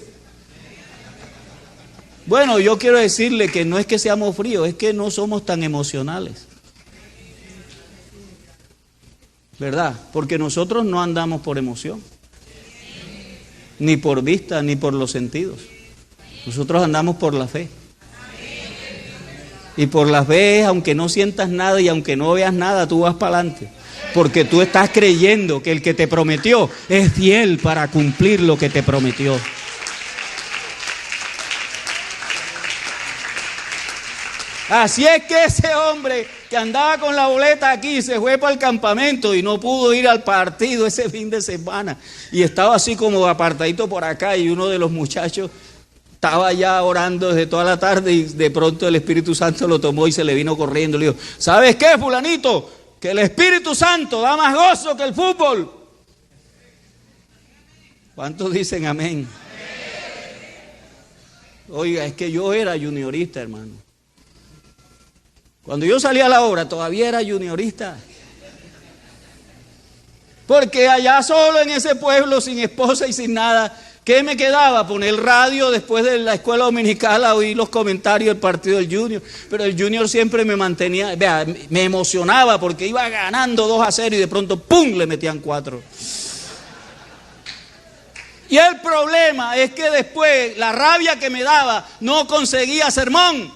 Bueno, yo quiero decirle que no es que seamos fríos, es que no somos tan emocionales. ¿Verdad? Porque nosotros no andamos por emoción. Ni por vista, ni por los sentidos. Nosotros andamos por la fe. Y por la fe, aunque no sientas nada y aunque no veas nada, tú vas para adelante. Porque tú estás creyendo que el que te prometió es fiel para cumplir lo que te prometió. Así es que ese hombre que andaba con la boleta aquí se fue para el campamento y no pudo ir al partido ese fin de semana. Y estaba así como apartadito por acá y uno de los muchachos estaba ya orando desde toda la tarde y de pronto el Espíritu Santo lo tomó y se le vino corriendo. Le dijo, ¿sabes qué, fulanito? Que el Espíritu Santo da más gozo que el fútbol. ¿Cuántos dicen amén? Oiga, es que yo era juniorista, hermano. Cuando yo salí a la obra todavía era juniorista. Porque allá solo en ese pueblo, sin esposa y sin nada, ¿qué me quedaba? Poner radio después de la escuela dominical a oír los comentarios del partido del Junior. Pero el Junior siempre me mantenía, vea, me emocionaba porque iba ganando 2-0 y de pronto ¡pum! Le metían 4. Y el problema es que después, la rabia que me daba, no conseguía sermón.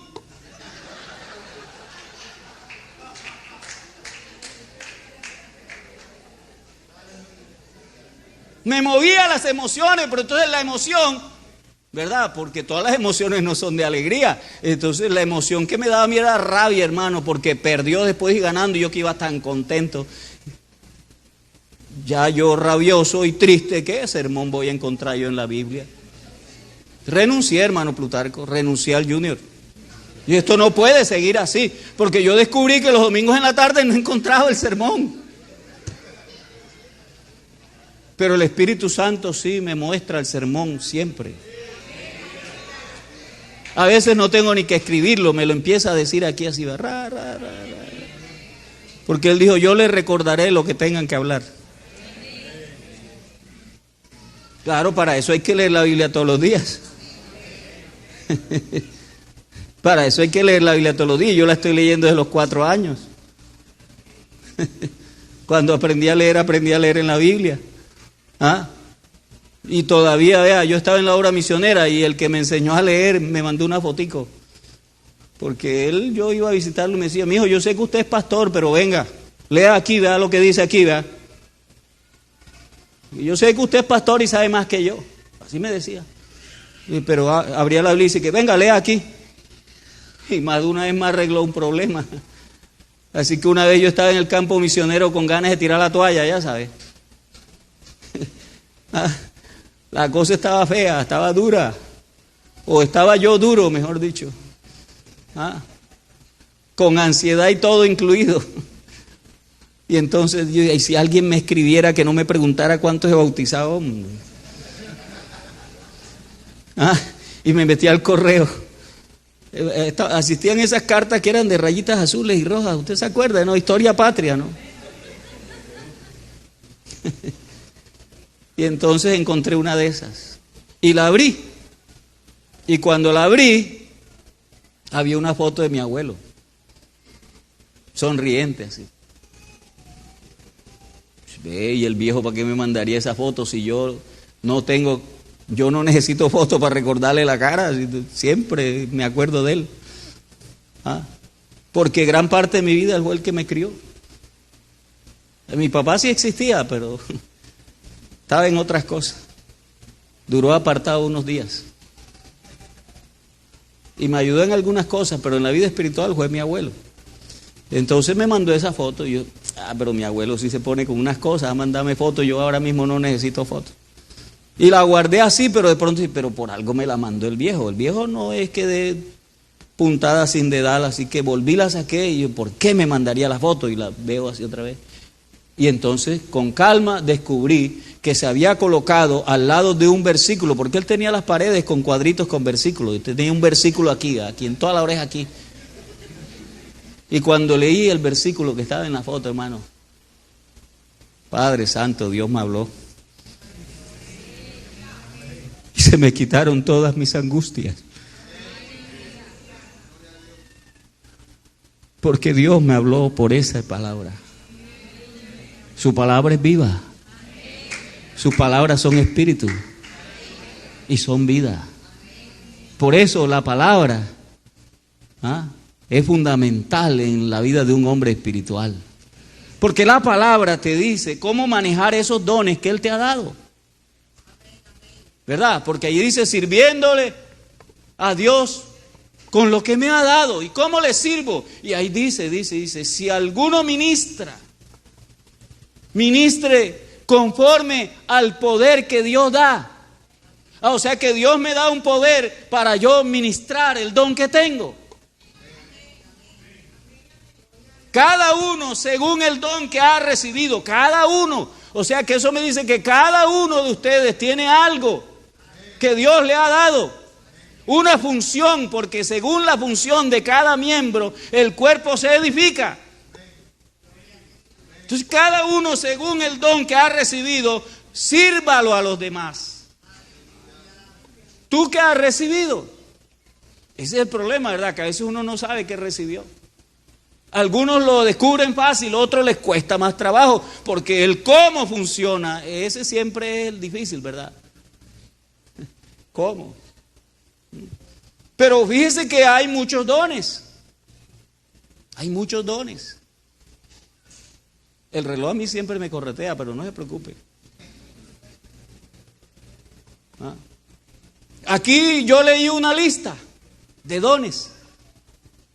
Me movía las emociones, pero entonces la emoción, ¿verdad? Porque todas las emociones no son de alegría. Entonces la emoción que me daba a mí era rabia, hermano, porque perdió después y ganando, y yo que iba tan contento. Ya yo rabioso y triste, ¿qué sermón voy a encontrar yo en la Biblia? Renuncié, hermano Plutarco, renuncié al Junior. Y esto no puede seguir así, porque yo descubrí que los domingos en la tarde no encontraba el sermón. Pero el Espíritu Santo sí me muestra el sermón siempre. A veces no tengo ni que escribirlo, me lo empieza a decir aquí así, porque Él dijo, yo les recordaré lo que tengan que hablar. Claro, para eso hay que leer la Biblia todos los días. Para eso hay que leer la Biblia todos los días. Yo la estoy leyendo desde los 4 años. Cuando aprendí a leer en la Biblia. ¿Ah? Y todavía, vea, yo estaba en la obra misionera y el que me enseñó a leer me mandó una fotico. Porque yo iba a visitarlo y me decía, mijo, yo sé que usted es pastor, pero venga, lea aquí, vea lo que dice aquí, vea. Y yo sé que usted es pastor y sabe más que yo. Así me decía. Pero abría la Biblia y dice que venga, lea aquí. Y más de una vez me arregló un problema. Así que una vez yo estaba en el campo misionero con ganas de tirar la toalla, ya sabes. La cosa estaba fea, estaba dura. O estaba yo duro, mejor dicho. Con ansiedad y todo incluido. Y entonces, y si alguien me escribiera que no me preguntara cuántos he bautizado, y me metí al correo. Asistían esas cartas que eran de rayitas azules y rojas. ¿Usted se acuerda? ¿No? Historia patria, ¿no? Y entonces encontré una de esas. Y la abrí. Y cuando la abrí, había una foto de mi abuelo. Sonriente así. Y el viejo, ¿para qué me mandaría esa foto si yo no necesito foto para recordarle la cara? Siempre me acuerdo de él. Porque gran parte de mi vida fue el que me crió. Mi papá sí existía, pero estaba en otras cosas. Duró apartado unos días. Y me ayudó en algunas cosas, pero en la vida espiritual fue mi abuelo. Entonces me mandó esa foto y yo, pero mi abuelo sí se pone con unas cosas, mándame fotos, yo ahora mismo no necesito fotos. Y la guardé así, pero de pronto, pero por algo me la mandó el viejo. El viejo no es que de puntada sin dedal, así que volví, la saqué y yo, ¿por qué me mandaría la foto? Y la veo así otra vez. Y entonces, con calma, descubrí que se había colocado al lado de un versículo, porque él tenía las paredes con cuadritos con versículos, y tenía un versículo aquí en toda la oreja aquí. Y cuando leí el versículo que estaba en la foto, hermano, Padre Santo, Dios me habló. Y se me quitaron todas mis angustias. Porque Dios me habló por esa palabra. Su palabra es viva. Sus palabras son espíritu. Y son vida. Por eso la palabra es fundamental en la vida de un hombre espiritual. Porque la palabra te dice cómo manejar esos dones que Él te ha dado. ¿Verdad? Porque ahí dice sirviéndole a Dios con lo que me ha dado. ¿Y cómo le sirvo? Y ahí dice, si alguno ministre conforme al poder que Dios da. O sea que Dios me da un poder para yo ministrar el don que tengo. Cada uno según el don que ha recibido, cada uno. O sea que eso me dice que cada uno de ustedes tiene algo que Dios le ha dado. Una función, porque según la función de cada miembro, el cuerpo se edifica. Entonces cada uno según el don que ha recibido, sírvalo a los demás. ¿Tú qué has recibido? Ese es el problema, ¿verdad? Que a veces uno no sabe qué recibió. Algunos lo descubren fácil, otros les cuesta más trabajo, porque el cómo funciona, ese siempre es el difícil, ¿verdad? ¿Cómo? Pero fíjese que hay muchos dones. Hay muchos dones. El reloj a mí siempre me corretea, pero no se preocupe. Aquí yo leí una lista de dones.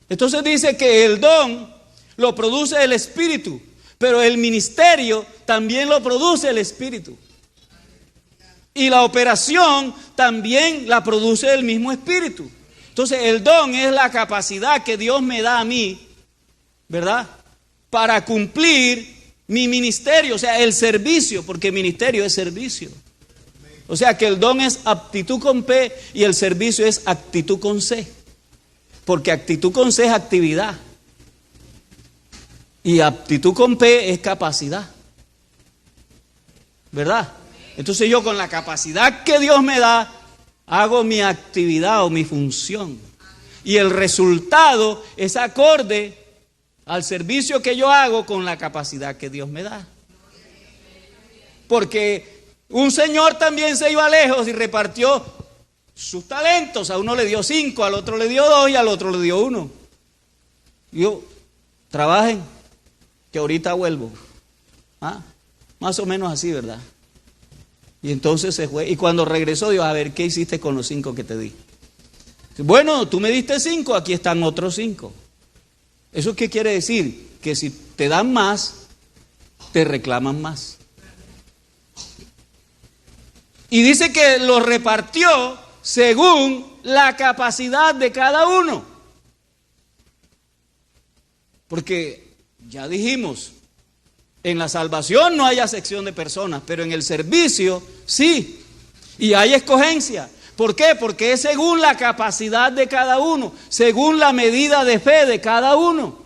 Entonces dice que el don lo produce el Espíritu, pero el ministerio también lo produce el Espíritu. Y la operación también la produce el mismo Espíritu. Entonces el don es la capacidad que Dios me da a mí, ¿verdad? Para cumplir mi ministerio, o sea, el servicio, porque ministerio es servicio. O sea que el don es aptitud con P y el servicio es actitud con C. Porque actitud con C es actividad. Y aptitud con P es capacidad. ¿Verdad? Entonces yo con la capacidad que Dios me da, hago mi actividad o mi función. Y el resultado es acorde al servicio que yo hago con la capacidad que Dios me da. Porque un señor también se iba lejos y repartió sus talentos. A uno le dio 5, al otro le dio 2 y al otro le dio 1. Yo, trabajen, que ahorita vuelvo. Más o menos así, ¿verdad? Y entonces se fue. Y cuando regresó, dijo, a ver, ¿qué hiciste con los 5 que te di? Bueno, tú me diste 5, aquí están otros 5. ¿Eso qué quiere decir? Que si te dan más, te reclaman más. Y dice que los repartió según la capacidad de cada uno. Porque ya dijimos, en la salvación no hay acepción de personas, pero en el servicio sí. Y hay escogencia. ¿Por qué? Porque es según la capacidad de cada uno, según la medida de fe de cada uno. O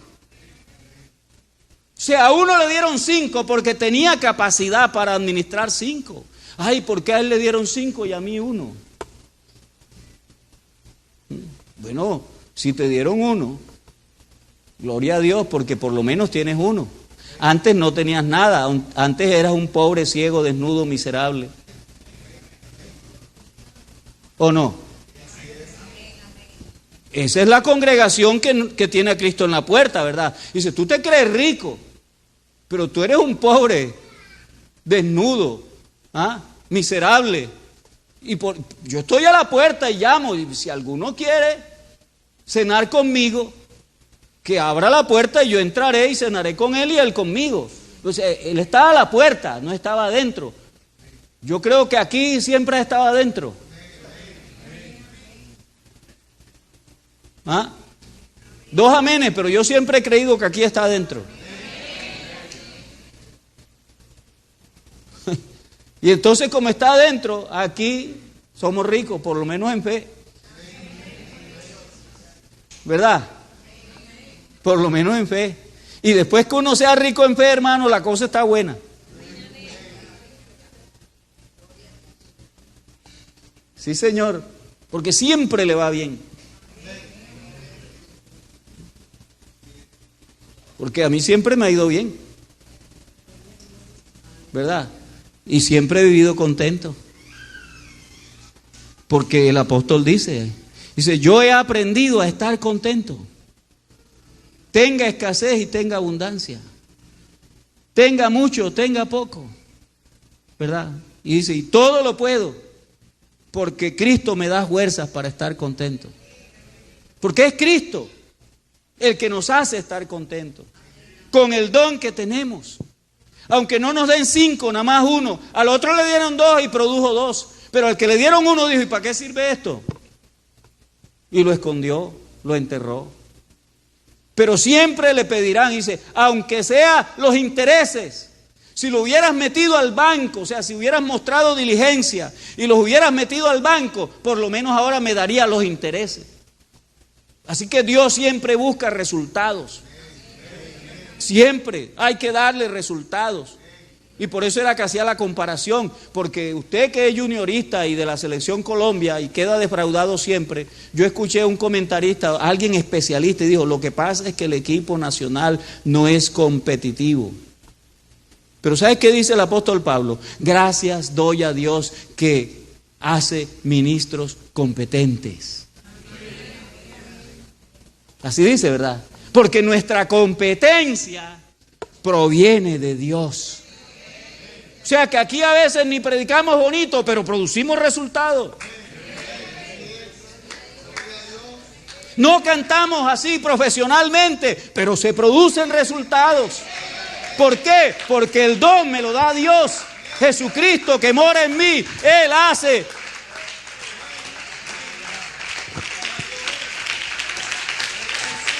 sea, a uno le dieron 5 porque tenía capacidad para administrar 5. Ay, ¿por qué a él le dieron 5 y a mí 1? Bueno, si te dieron 1, gloria a Dios, porque por lo menos tienes 1. Antes no tenías nada, antes eras un pobre, ciego, desnudo, miserable. ¿O no? Esa es la congregación que tiene a Cristo en la puerta, ¿verdad? Dice, tú te crees rico, pero tú eres un pobre, desnudo, miserable. Yo estoy a la puerta y llamo, y si alguno quiere cenar conmigo, que abra la puerta y yo entraré y cenaré con él y él conmigo. Entonces, él estaba a la puerta, no estaba adentro. Yo creo que aquí siempre estaba adentro. Dos amenes, pero yo siempre he creído que aquí está adentro. Y entonces, como está adentro, aquí somos ricos, por lo menos en fe. ¿Verdad? Por lo menos en fe. Y después que uno sea rico en fe, hermano, la cosa está buena. Sí, Señor, porque siempre le va bien. Porque a mí siempre me ha ido bien, ¿verdad? Y siempre he vivido contento. Porque el apóstol dice, yo he aprendido a estar contento. Tenga escasez y tenga abundancia. Tenga mucho, tenga poco, ¿verdad? Y dice, y todo lo puedo, porque Cristo me da fuerzas para estar contento. Porque es Cristo el que nos hace estar contentos con el don que tenemos. Aunque no nos den 5, nada más 1. Al otro le dieron 2 y produjo 2. Pero al que le dieron 1 dijo, ¿y para qué sirve esto? Y lo escondió, lo enterró. Pero siempre le pedirán, dice, aunque sea los intereses. Si lo hubieras metido al banco, o sea, si hubieras mostrado diligencia y los hubieras metido al banco, por lo menos ahora me daría los intereses. Así que Dios siempre busca resultados. Siempre hay que darle resultados. Y por eso era que hacía la comparación, porque usted que es juniorista y de la selección Colombia y queda defraudado siempre, yo escuché a un comentarista, alguien especialista, y dijo, lo que pasa es que el equipo nacional no es competitivo. Pero ¿sabes qué dice el apóstol Pablo? Gracias doy a Dios que hace ministros competentes. Así dice, ¿verdad? Porque nuestra competencia proviene de Dios. O sea que aquí a veces ni predicamos bonito, pero producimos resultados. No cantamos así profesionalmente, pero se producen resultados. ¿Por qué? Porque el don me lo da Dios. Jesucristo que mora en mí, Él hace.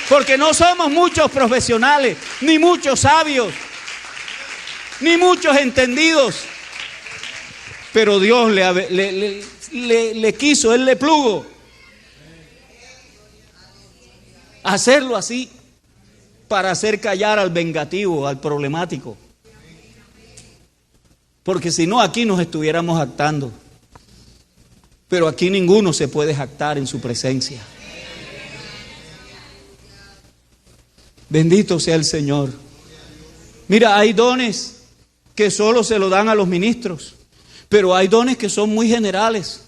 Porque no somos muchos profesionales, ni muchos sabios, ni muchos entendidos. Pero Dios le quiso, Él le plugo hacerlo así para hacer callar al vengativo, al problemático. Porque si no, aquí nos estuviéramos jactando. Pero aquí ninguno se puede jactar en su presencia. Bendito sea el Señor. Mira, hay dones que solo se lo dan a los ministros, pero hay dones que son muy generales.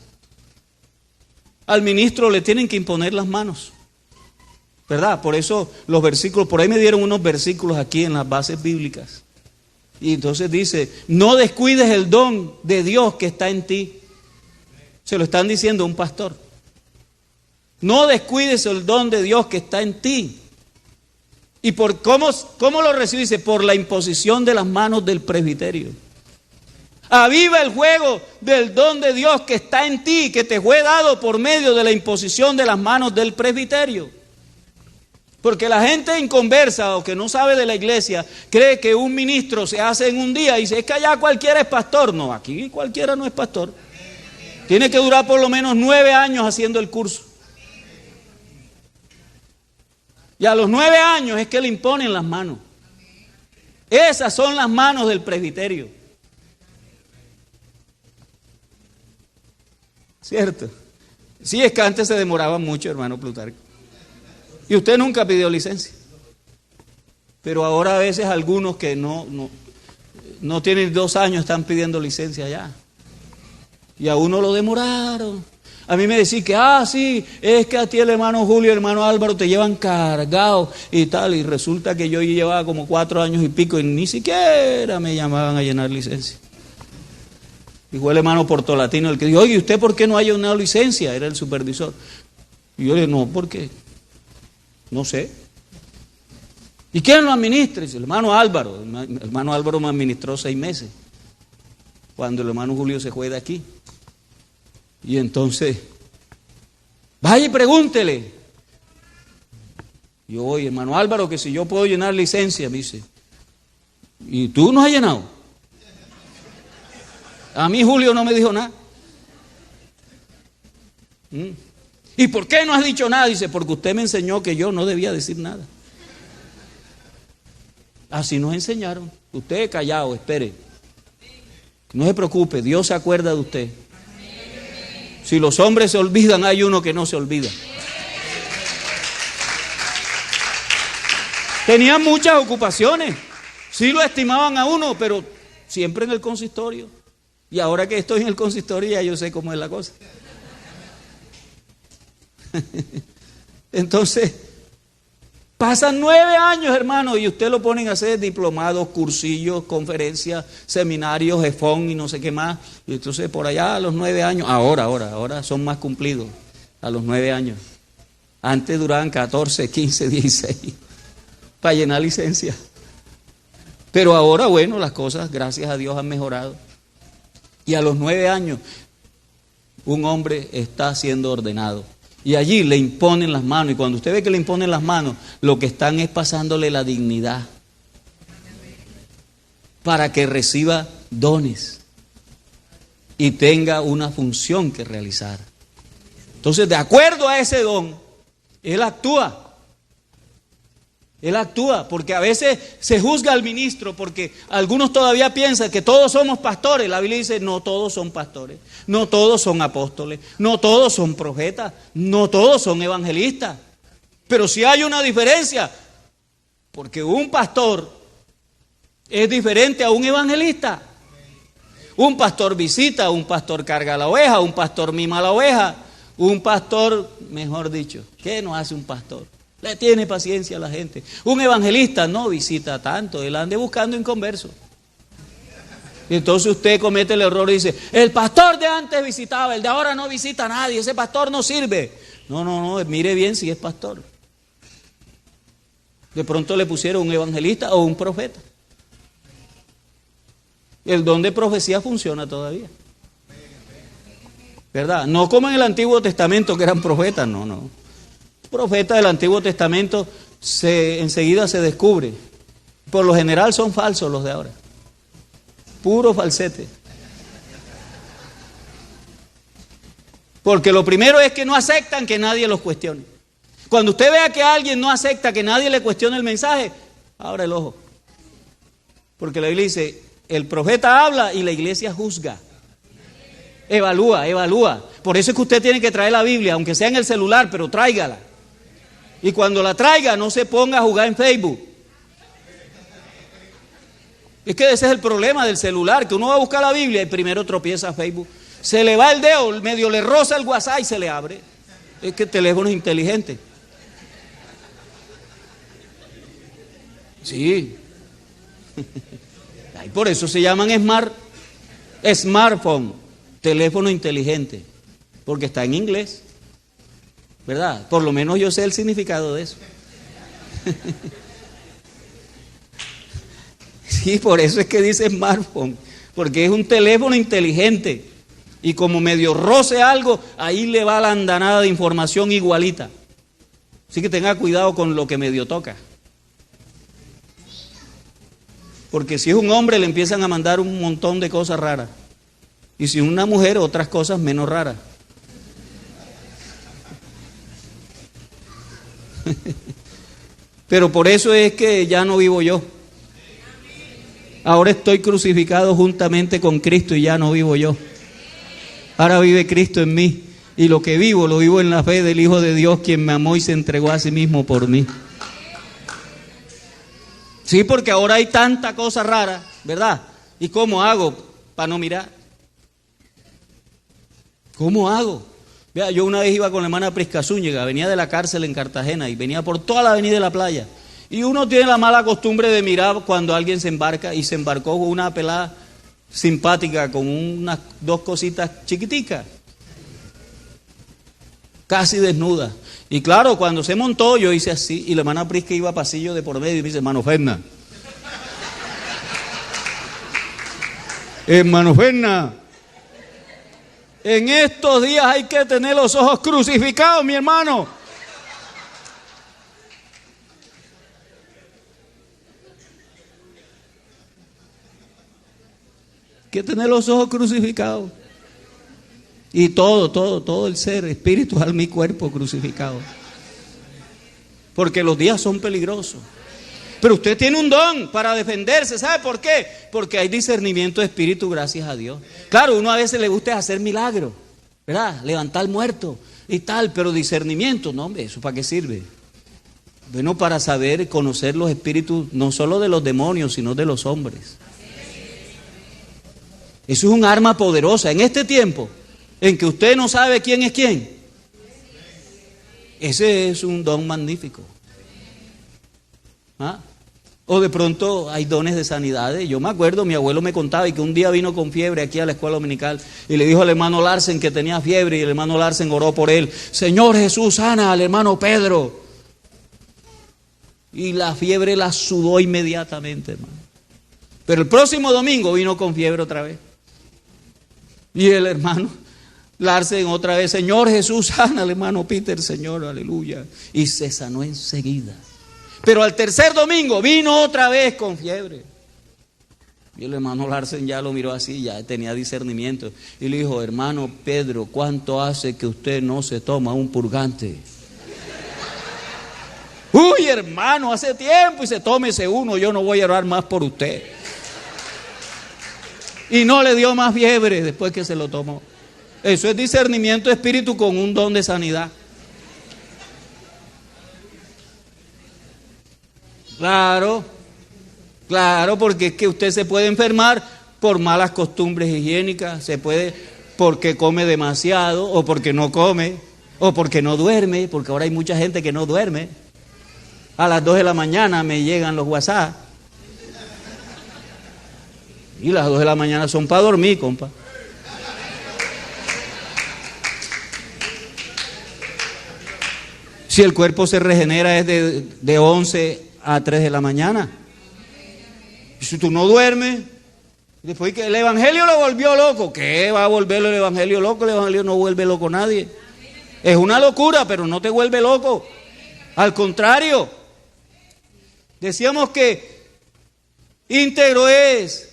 Al ministro le tienen que imponer las manos, ¿verdad? Por eso los versículos, por ahí me dieron unos versículos aquí en las bases bíblicas. Y entonces dice, no descuides el don de Dios que está en ti. Se lo están diciendo a un pastor. No descuides el don de Dios que está en ti. ¿Y por cómo lo recibe? Dice, por la imposición de las manos del presbiterio. Aviva el fuego del don de Dios que está en ti, que te fue dado por medio de la imposición de las manos del presbiterio. Porque la gente inconversa o que no sabe de la iglesia cree que un ministro se hace en un día y dice, es que allá cualquiera es pastor. No, aquí cualquiera no es pastor. Tiene que durar por lo menos 9 años haciendo el curso. Y a los 9 años es que le imponen las manos. Esas son las manos del presbiterio. ¿Cierto? Sí, es que antes se demoraba mucho, hermano Plutarco. Y usted nunca pidió licencia. Pero ahora a veces algunos que no tienen 2 años están pidiendo licencia ya. Y a uno lo demoraron. A mí me decían que, sí, es que a ti el hermano Julio y el hermano Álvaro te llevan cargado y tal. Y resulta que yo llevaba como 4 años y pico y ni siquiera me llamaban a llenar licencia. Y fue el hermano Portolatino el que dijo, oye, ¿usted por qué no ha llenado licencia? Era el supervisor. Y yo le dije, no, ¿por qué? No sé. ¿Y quién lo administra? Dice, el hermano Álvaro. El hermano Álvaro me administró 6 meses. Cuando el hermano Julio se fue de aquí. Y entonces, vaya y pregúntele. Yo, oye, hermano Álvaro, que si yo puedo llenar licencia, me dice. ¿Y tú no has llenado? A mí Julio no me dijo nada. ¿Y por qué no has dicho nada? Dice, porque usted me enseñó que yo no debía decir nada. Así nos enseñaron. Usted callado, espere. No se preocupe, Dios se acuerda de usted. Si los hombres se olvidan, hay uno que no se olvida. Tenían muchas ocupaciones. Sí lo estimaban a uno, pero siempre en el consistorio. Y ahora que estoy en el consistorio ya yo sé cómo es la cosa. Entonces, pasan 9 años, hermano, y usted lo ponen a hacer diplomados, cursillos, conferencias, seminarios, jefón y no sé qué más. Y entonces por allá a los 9 años, ahora son más cumplidos a los 9 años. Antes duraban 14, 15, 16 para llenar licencia. Pero ahora, bueno, las cosas, gracias a Dios, han mejorado. Y a los 9 años, un hombre está siendo ordenado. Y allí le imponen las manos. Y cuando usted ve que le imponen las manos, lo que están es pasándole la dignidad para que reciba dones y tenga una función que realizar. Entonces, de acuerdo a ese don, él actúa. Él actúa, porque a veces se juzga al ministro, porque algunos todavía piensan que todos somos pastores. La Biblia dice, no todos son pastores, no todos son apóstoles, no todos son profetas, no todos son evangelistas. Pero sí hay una diferencia, porque un pastor es diferente a un evangelista. Un pastor visita, un pastor carga la oveja, un pastor mima la oveja, un pastor, mejor dicho, ¿qué no hace un pastor? Le tiene paciencia a la gente. Un evangelista no visita tanto, él anda buscando inconversos. Y entonces usted comete el error y dice, el pastor de antes visitaba, el de ahora no visita a nadie, ese pastor no sirve. No, mire bien si es pastor. De pronto le pusieron un evangelista o un profeta. El don de profecía funciona todavía, ¿verdad? No como en el Antiguo Testamento que eran profetas, no. Profetas del Antiguo Testamento enseguida se descubre. Por lo general son falsos los de ahora. Puro falsete. Porque lo primero es que no aceptan que nadie los cuestione. Cuando usted vea que alguien no acepta que nadie le cuestione el mensaje, abra el ojo. Porque la Biblia dice, el profeta habla y la iglesia juzga. Evalúa. Por eso es que usted tiene que traer la Biblia, aunque sea en el celular, pero tráigala. Y cuando la traiga, no se ponga a jugar en Facebook. Es que ese es el problema del celular, que uno va a buscar la Biblia y primero tropieza a Facebook. Se le va el dedo, medio le roza el WhatsApp y se le abre. Es que el teléfono es inteligente. Sí. Y por eso se llaman smartphone, teléfono inteligente, porque está en inglés, ¿verdad? Por lo menos yo sé el significado de eso. Sí, por eso es que dice smartphone, porque es un teléfono inteligente y como medio roce algo, ahí le va la andanada de información igualita. Así que tenga cuidado con lo que medio toca. Porque si es un hombre le empiezan a mandar un montón de cosas raras. Y si es una mujer, otras cosas menos raras. Pero por eso es que ya no vivo yo. Ahora estoy crucificado juntamente con Cristo y ya no vivo yo. Ahora vive Cristo en mí. Y lo que vivo, lo vivo en la fe del Hijo de Dios, quien me amó y se entregó a sí mismo por mí. Sí, porque ahora hay tanta cosa rara, ¿verdad? ¿Y cómo hago para no mirar? ¿Cómo hago? Vea, yo una vez iba con la hermana Prisca Zúñiga, venía de la cárcel en Cartagena y venía por toda la avenida de la playa. Y uno tiene la mala costumbre de mirar cuando alguien se embarca, y se embarcó con una pelada simpática con unas dos cositas chiquiticas, casi desnuda. Y claro, cuando se montó yo hice así, y la hermana Prisca iba a pasillo de por medio y me dice, hermano Ferna, en estos días hay que tener los ojos crucificados, mi hermano. Hay que tener los ojos crucificados. Y todo el ser, espíritu, alma y cuerpo crucificado. Porque los días son peligrosos. Pero usted tiene un don para defenderse, ¿sabe por qué? Porque hay discernimiento de espíritu, gracias a Dios. Claro, uno a veces le gusta hacer milagros, ¿verdad? Levantar muertos y tal, pero discernimiento, no, hombre, ¿eso para qué sirve? Bueno, para saber, conocer los espíritus, no solo de los demonios, sino de los hombres. Eso es un arma poderosa. En este tiempo, en que usted no sabe quién es quién, ese es un don magnífico. ¿Ah? O de pronto hay dones de sanidades. Yo me acuerdo, mi abuelo me contaba y que un día vino con fiebre aquí a la escuela dominical y le dijo al hermano Larsen que tenía fiebre, y el hermano Larsen oró por él. Señor Jesús, sana al hermano Pedro. Y la fiebre la sudó inmediatamente, hermano. Pero el próximo domingo vino con fiebre otra vez. Y el hermano Larsen otra vez, Señor Jesús, sana al hermano Peter, Señor, aleluya. Y se sanó enseguida. Pero al tercer domingo vino otra vez con fiebre. Y el hermano Larsen ya lo miró así, ya tenía discernimiento. Y le dijo, hermano Pedro, ¿cuánto hace que usted no se toma un purgante? Uy, hermano, hace tiempo, y se tómese uno, yo no voy a orar más por usted. Y no le dio más fiebre después que se lo tomó. Eso es discernimiento de espíritu con un don de sanidad. Claro, porque es que usted se puede enfermar por malas costumbres higiénicas, se puede porque come demasiado o porque no come o porque no duerme, porque ahora hay mucha gente que no duerme. A las 2 de la mañana me llegan los WhatsApp. Y las 2 de la mañana son para dormir, compa. Si el cuerpo se regenera es de 11 a 3 de la mañana. Y si tú no duermes, después que el evangelio lo volvió loco. ¿Qué va a volverlo el evangelio loco? El evangelio no vuelve loco a nadie. Es una locura, pero no te vuelve loco. Al contrario, decíamos que íntegro es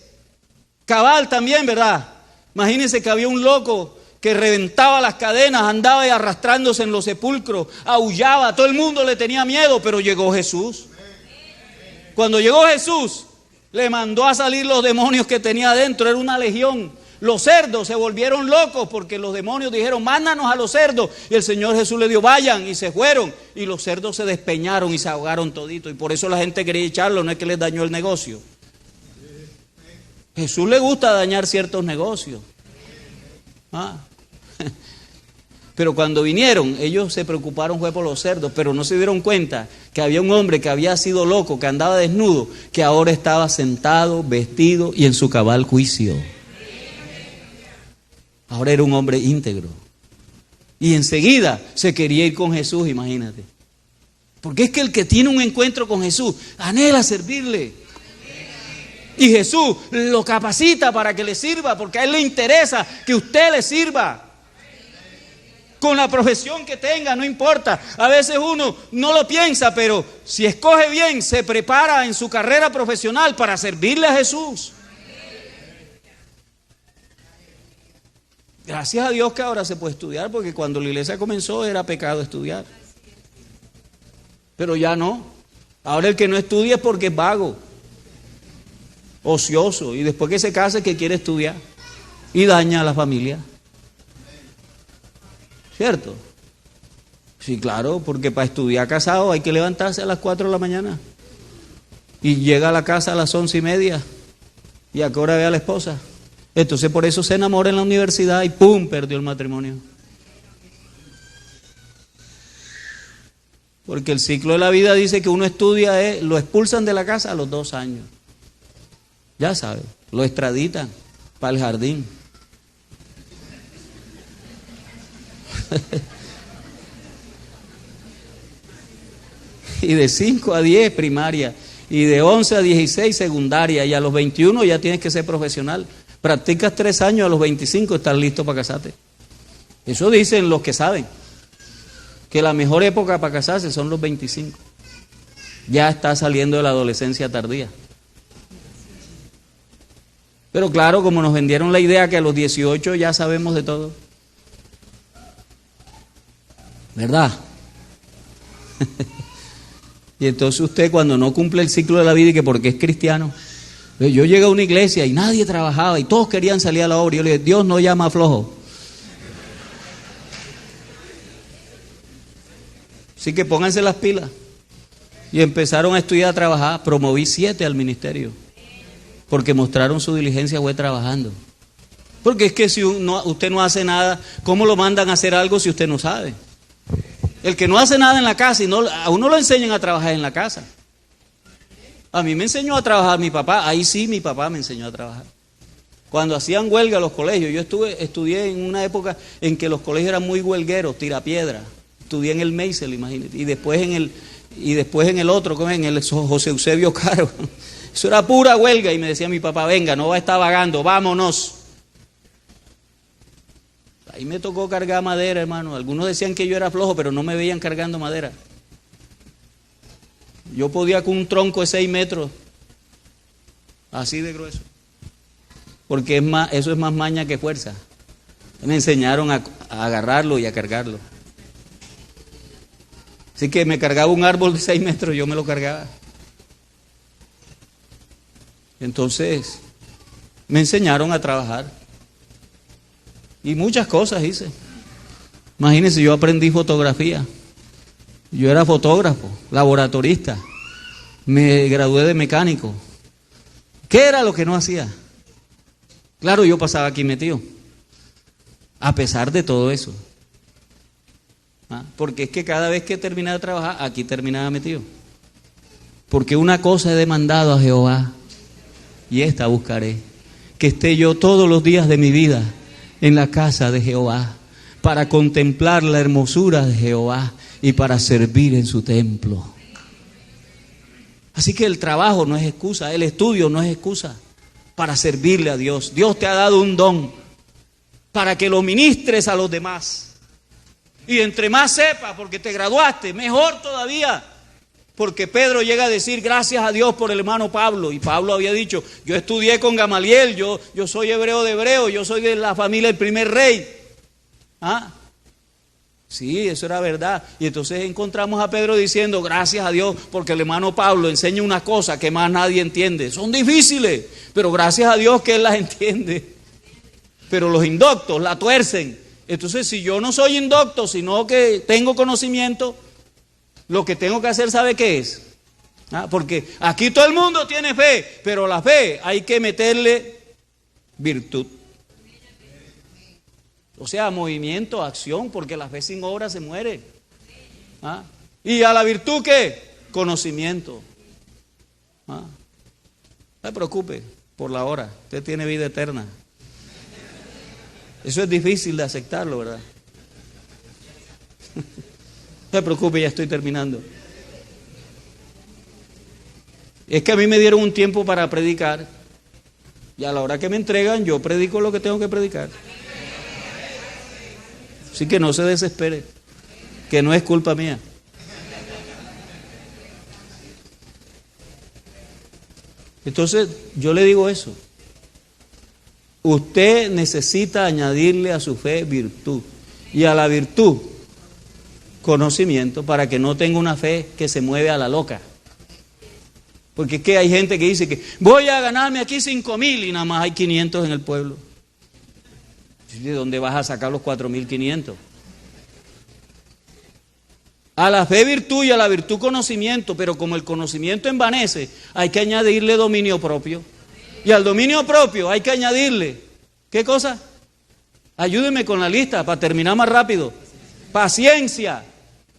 cabal también, ¿verdad? Imagínense que había un loco que reventaba las cadenas, andaba y arrastrándose en los sepulcros, aullaba, todo el mundo le tenía miedo, pero llegó Jesús. Cuando llegó Jesús, le mandó a salir los demonios que tenía adentro, era una legión. Los cerdos se volvieron locos porque los demonios dijeron, mándanos a los cerdos. Y el Señor Jesús le dio, vayan, y se fueron. Y los cerdos se despeñaron y se ahogaron toditos. Y por eso la gente quería echarlo, no es que les dañó el negocio. Jesús le gusta dañar ciertos negocios. Pero cuando vinieron, ellos se preocuparon fue por los cerdos, pero no se dieron cuenta que había un hombre que había sido loco, que andaba desnudo, que ahora estaba sentado, vestido y en su cabal juicio. Ahora era un hombre íntegro. Y enseguida se quería ir con Jesús, imagínate. Porque es que el que tiene un encuentro con Jesús anhela servirle. Y Jesús lo capacita para que le sirva, porque a él le interesa que usted le sirva. Con la profesión que tenga, no importa. A veces uno no lo piensa, pero si escoge bien, se prepara en su carrera profesional para servirle a Jesús. Gracias a Dios que ahora se puede estudiar, porque cuando la iglesia comenzó era pecado estudiar. Pero ya no. Ahora el que no estudia es porque es vago, ocioso, y después que se case que quiere estudiar y daña a la familia. ¿Cierto? Sí, claro, porque para estudiar casado hay que levantarse a las 4 de la mañana y llega a la casa a las 11:30 y a qué hora ve a la esposa. Entonces por eso se enamora en la universidad y ¡pum! Perdió el matrimonio. Porque el ciclo de la vida dice que uno estudia, lo expulsan de la casa a los 2 años. Ya sabe, lo extraditan para el jardín. Y de 5 a 10 primaria, y de 11 a 16 secundaria, y a los 21 ya tienes que ser profesional. Practicas 3 años, a los 25 estás listo para casarte. Eso dicen los que saben, que la mejor época para casarse son los 25. Ya está saliendo de la adolescencia tardía. Pero claro, como nos vendieron la idea que a los 18 ya sabemos de todo. ¿Verdad? Y entonces usted cuando no cumple el ciclo de la vida y que porque es cristiano, yo llegué a una iglesia y nadie trabajaba y todos querían salir a la obra. Y yo le dije, Dios no llama a flojo. Así que pónganse las pilas. Y empezaron a estudiar, a trabajar. Promoví 7 al ministerio. Porque mostraron su diligencia, fue trabajando. Porque es que si usted no hace nada, ¿cómo lo mandan a hacer algo si usted no sabe? El que no hace nada en la casa, a uno lo enseñan a trabajar en la casa. A mí me enseñó a trabajar mi papá, ahí sí mi papá me enseñó a trabajar. Cuando hacían huelga los colegios, yo estudié en una época en que los colegios eran muy huelgueros, tirapiedra. Estudié en el Meisel, imagínate, y después en el otro, en el José Eusebio Caro. Eso era pura huelga y me decía mi papá, venga, no va a estar vagando, vámonos. Ahí me tocó cargar madera, hermano. Algunos decían que yo era flojo, pero no me veían cargando madera. Yo podía con un tronco de 6 metros, así de grueso. Porque eso es más maña que fuerza. Me enseñaron a agarrarlo y a cargarlo. Así que me cargaba un árbol de 6 metros, yo me lo cargaba. Entonces, me enseñaron a trabajar. Y muchas cosas hice. Imagínense, yo aprendí fotografía. Yo era fotógrafo, laboratorista. Me gradué de mecánico. ¿Qué era lo que no hacía? Claro, yo pasaba aquí metido, a pesar de todo eso. Porque es que cada vez que terminaba de trabajar, aquí terminaba metido. Porque una cosa he demandado a Jehová, y esta buscaré, que esté yo todos los días de mi vida en la casa de Jehová, para contemplar la hermosura de Jehová y para servir en su templo. Así que el trabajo no es excusa, el estudio no es excusa para servirle a Dios. Dios te ha dado un don para que lo ministres a los demás. Y entre más sepas, porque te graduaste, mejor todavía. Porque Pedro llega a decir, gracias a Dios por el hermano Pablo. Y Pablo había dicho, yo estudié con Gamaliel, yo soy hebreo de hebreo, yo soy de la familia del primer rey. Sí, eso era verdad. Y entonces encontramos a Pedro diciendo, gracias a Dios, porque el hermano Pablo enseña una cosa que más nadie entiende. Son difíciles, pero gracias a Dios que él las entiende. Pero los indoctos la tuercen. Entonces, si yo no soy indocto, sino que tengo conocimiento, lo que tengo que hacer, ¿sabe qué es? Porque aquí todo el mundo tiene fe, pero la fe hay que meterle virtud. O sea, movimiento, acción, porque la fe sin obra se muere. ¿Y a la virtud qué? Conocimiento. No se preocupe por la hora, usted tiene vida eterna. Eso es difícil de aceptarlo, ¿verdad? No se preocupe, ya estoy terminando. Es que a mí me dieron un tiempo para predicar y a la hora que me entregan yo predico lo que tengo que predicar. Así que no se desespere, que no es culpa mía. Entonces yo le digo eso. Usted necesita añadirle a su fe virtud y a la virtud conocimiento para que no tenga una fe que se mueve a la loca. Porque es que hay gente que dice que voy a ganarme aquí 5,000 y nada más hay 500 en el pueblo. ¿De dónde vas a sacar los 4,500? A la fe virtud y a la virtud conocimiento, pero como el conocimiento envanece, hay que añadirle dominio propio. Y al dominio propio hay que añadirle, ¿qué cosa? Ayúdeme con la lista para terminar más rápido. Paciencia.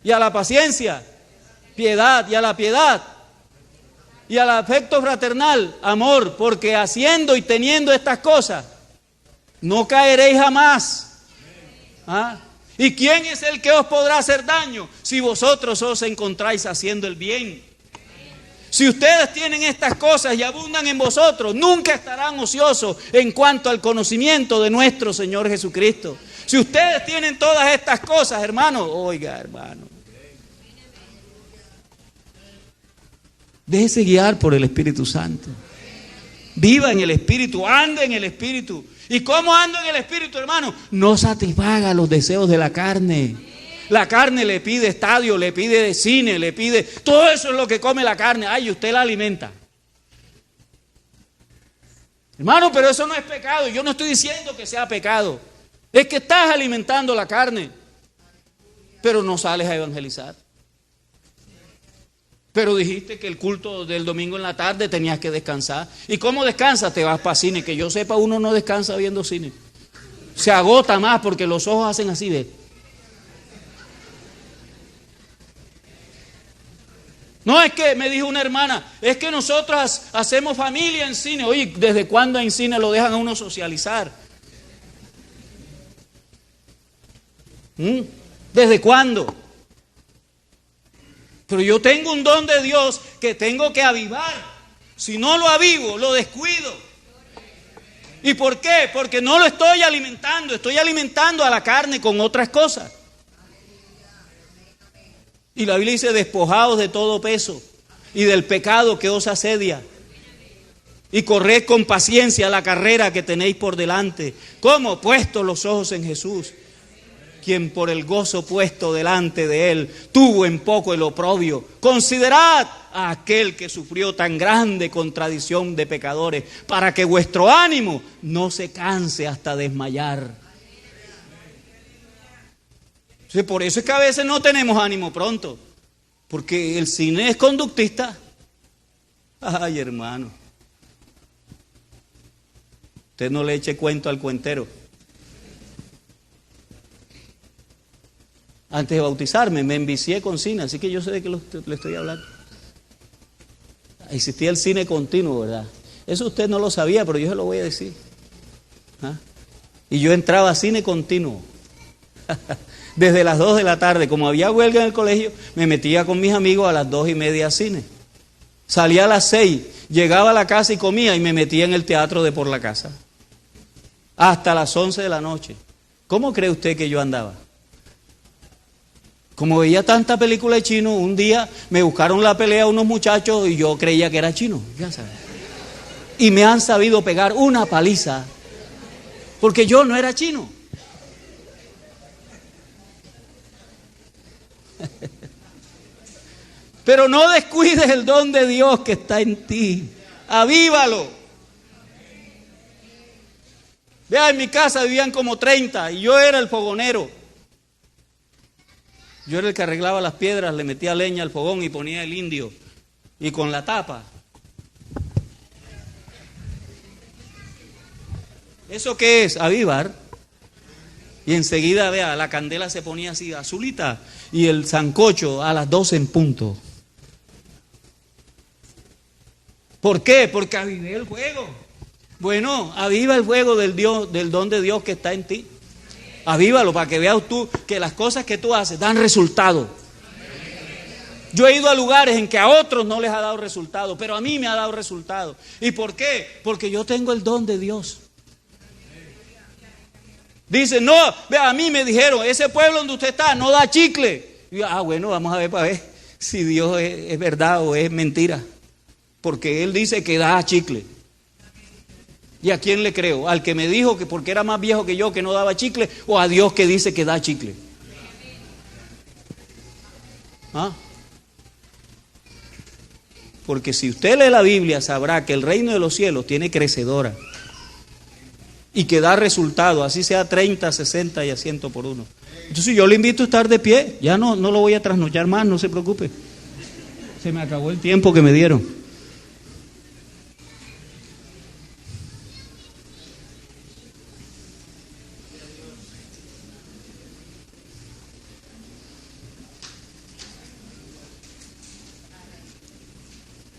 Y a la paciencia, piedad. Y a la piedad, y al afecto fraternal, amor. Porque haciendo y teniendo estas cosas, no caeréis jamás. ¿Y quién es el que os podrá hacer daño si vosotros os encontráis haciendo el bien? Si ustedes tienen estas cosas y abundan en vosotros, nunca estarán ociosos en cuanto al conocimiento de nuestro Señor Jesucristo. Si ustedes tienen todas estas cosas, hermano, oiga, hermano, déjese guiar por el Espíritu Santo. Viva en el Espíritu, ande en el Espíritu. ¿Y cómo ando en el Espíritu, hermano? No satisfaga los deseos de la carne. La carne le pide estadio, le pide cine, le pide... Todo eso es lo que come la carne. Ay, usted la alimenta. Hermano, pero eso no es pecado. Yo no estoy diciendo que sea pecado. Es que estás alimentando la carne. Pero no sales a evangelizar. Pero dijiste que el culto del domingo en la tarde tenías que descansar. ¿Y cómo descansas? Te vas para cine. Que yo sepa, uno no descansa viendo cine. Se agota más porque los ojos hacen así, ¿ves? No, es que me dijo una hermana, es que nosotros hacemos familia en cine. Oye, ¿desde cuándo en cine lo dejan a uno socializar? ¿Desde cuándo? Pero yo tengo un don de Dios que tengo que avivar. Si no lo avivo, lo descuido. ¿Y por qué? Porque no lo estoy alimentando a la carne con otras cosas. Y la Biblia dice, despojaos de todo peso y del pecado que os asedia. Y corred con paciencia la carrera que tenéis por delante. ¿Cómo? Puestos los ojos en Jesús, quien por el gozo puesto delante de él tuvo en poco el oprobio. Considerad a aquel que sufrió tan grande contradicción de pecadores, para que vuestro ánimo no se canse hasta desmayar. Entonces, por eso es que a veces no tenemos ánimo pronto, porque el cine es conductista. Ay, hermano. Usted no le eche cuento al cuentero. Antes de bautizarme me envicié con cine, así que yo sé de qué le estoy hablando. Existía el cine continuo, ¿verdad? Eso usted no lo sabía, pero yo se lo voy a decir. ¿Ah? Y yo entraba a cine continuo. Desde las 2 de la tarde, como había huelga en el colegio, me metía con mis amigos a las 2:30 a cine. Salía a las 6, llegaba a la casa y comía y me metía en el teatro de por la casa. Hasta las 11 de la noche. ¿Cómo cree usted que yo andaba? Como veía tanta película de chino, un día me buscaron la pelea unos muchachos y yo creía que era chino, ya sabes. Y me han sabido pegar una paliza, porque yo no era chino. Pero no descuides el don de Dios que está en ti. Avívalo. Vea, en mi casa vivían como 30 y yo era el fogonero. Yo era el que arreglaba las piedras, le metía leña al fogón y ponía el indio. Y con la tapa. ¿Eso qué es? Avivar. Y enseguida, vea, la candela se ponía así, azulita. Y el sancocho a las 12 en punto. ¿Por qué? Porque avivé el fuego. Bueno, aviva el fuego del don de Dios que está en ti. Avívalo para que veas tú que las cosas que tú haces dan resultado. Yo he ido a lugares en que a otros no les ha dado resultado, pero a mí me ha dado resultado. ¿Y por qué? Porque yo tengo el don de Dios. Dice, no, vea, a mí me dijeron, ese pueblo donde usted está no da chicle. Y yo, bueno, vamos a ver para ver si Dios es verdad o es mentira. Porque Él dice que da chicle. ¿Y a quién le creo? ¿Al que me dijo que porque era más viejo que yo que no daba chicle? ¿O a Dios que dice que da chicle? ¿Ah? Porque si usted lee la Biblia sabrá que el reino de los cielos tiene crecedora y que da resultado, así sea 30, 60 y a 100 por uno. Entonces yo le invito a estar de pie, ya no lo voy a trasnochar más, no se preocupe. Se me acabó el tiempo que me dieron.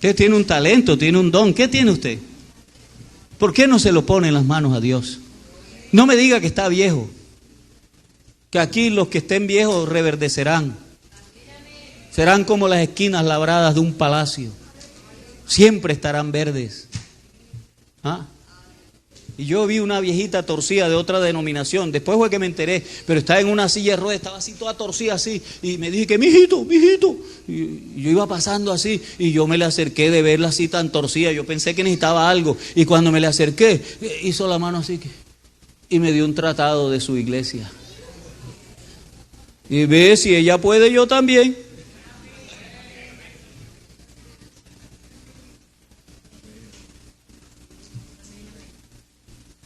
Usted tiene un talento, tiene un don. ¿Qué tiene usted? ¿Por qué no se lo pone en las manos a Dios? No me diga que está viejo. Que aquí los que estén viejos reverdecerán. Serán como las esquinas labradas de un palacio. Siempre estarán verdes. ¿Ah? Y yo vi una viejita torcida de otra denominación. Después fue que me enteré, pero estaba en una silla de ruedas, estaba así toda torcida así. Y me dije que, mijito. Y yo iba pasando así y yo me le acerqué de verla así tan torcida. Yo pensé que necesitaba algo. Y cuando me le acerqué, hizo la mano así y me dio un tratado de su iglesia. Y ve, si ella puede, yo también.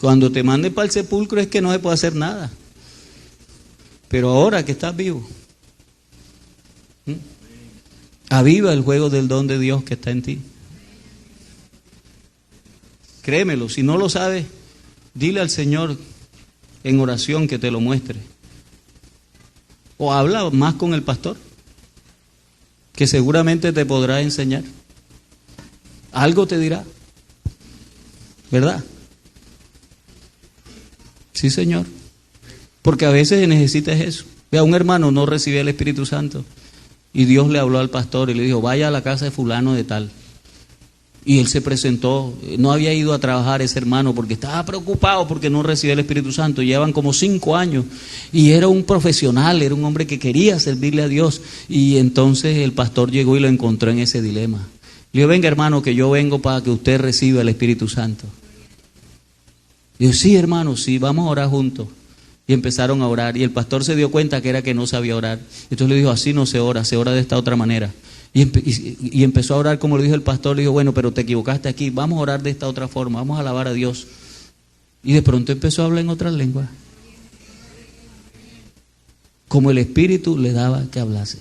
Cuando te manden para el sepulcro es que no se puede hacer nada. Pero ahora que estás vivo, aviva el juego del don de Dios que está en ti. Créemelo, si no lo sabes, dile al Señor en oración que te lo muestre. O habla más con el pastor, que seguramente te podrá enseñar. Algo te dirá, ¿verdad? Sí, Señor. Porque a veces se necesita eso. Vea, un hermano no recibía el Espíritu Santo y Dios le habló al pastor y le dijo, vaya a la casa de fulano de tal. Y él se presentó, no había ido a trabajar ese hermano porque estaba preocupado porque no recibía el Espíritu Santo. Llevan como 5 años y era un profesional, era un hombre que quería servirle a Dios. Y entonces el pastor llegó y lo encontró en ese dilema. Le dijo, venga hermano, que yo vengo para que usted reciba el Espíritu Santo. Y yo, sí hermano, sí, vamos a orar juntos. Y empezaron a orar y el pastor se dio cuenta que era que no sabía orar. Entonces le dijo, así no se ora de esta otra manera. Y empezó a orar como le dijo el pastor. Le dijo, bueno, pero te equivocaste aquí, vamos a orar de esta otra forma, vamos a alabar a Dios. Y de pronto empezó a hablar en otras lenguas, como el Espíritu le daba que hablase.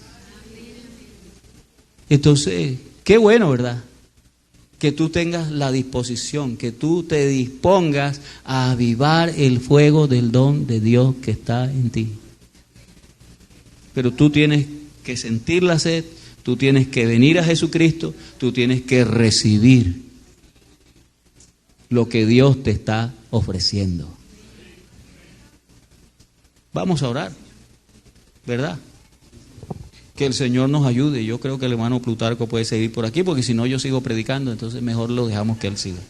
Entonces, qué bueno, ¿verdad? que tú tengas la disposición, que tú te dispongas a avivar el fuego del don de Dios que está en ti. Pero tú tienes que sentir la sed, tú tienes que venir a Jesucristo, tú tienes que recibir lo que Dios te está ofreciendo. Vamos a orar, ¿verdad? Que el Señor nos ayude. Yo creo que el hermano Plutarco puede seguir por aquí, porque si no yo sigo predicando, entonces mejor lo dejamos que él siga.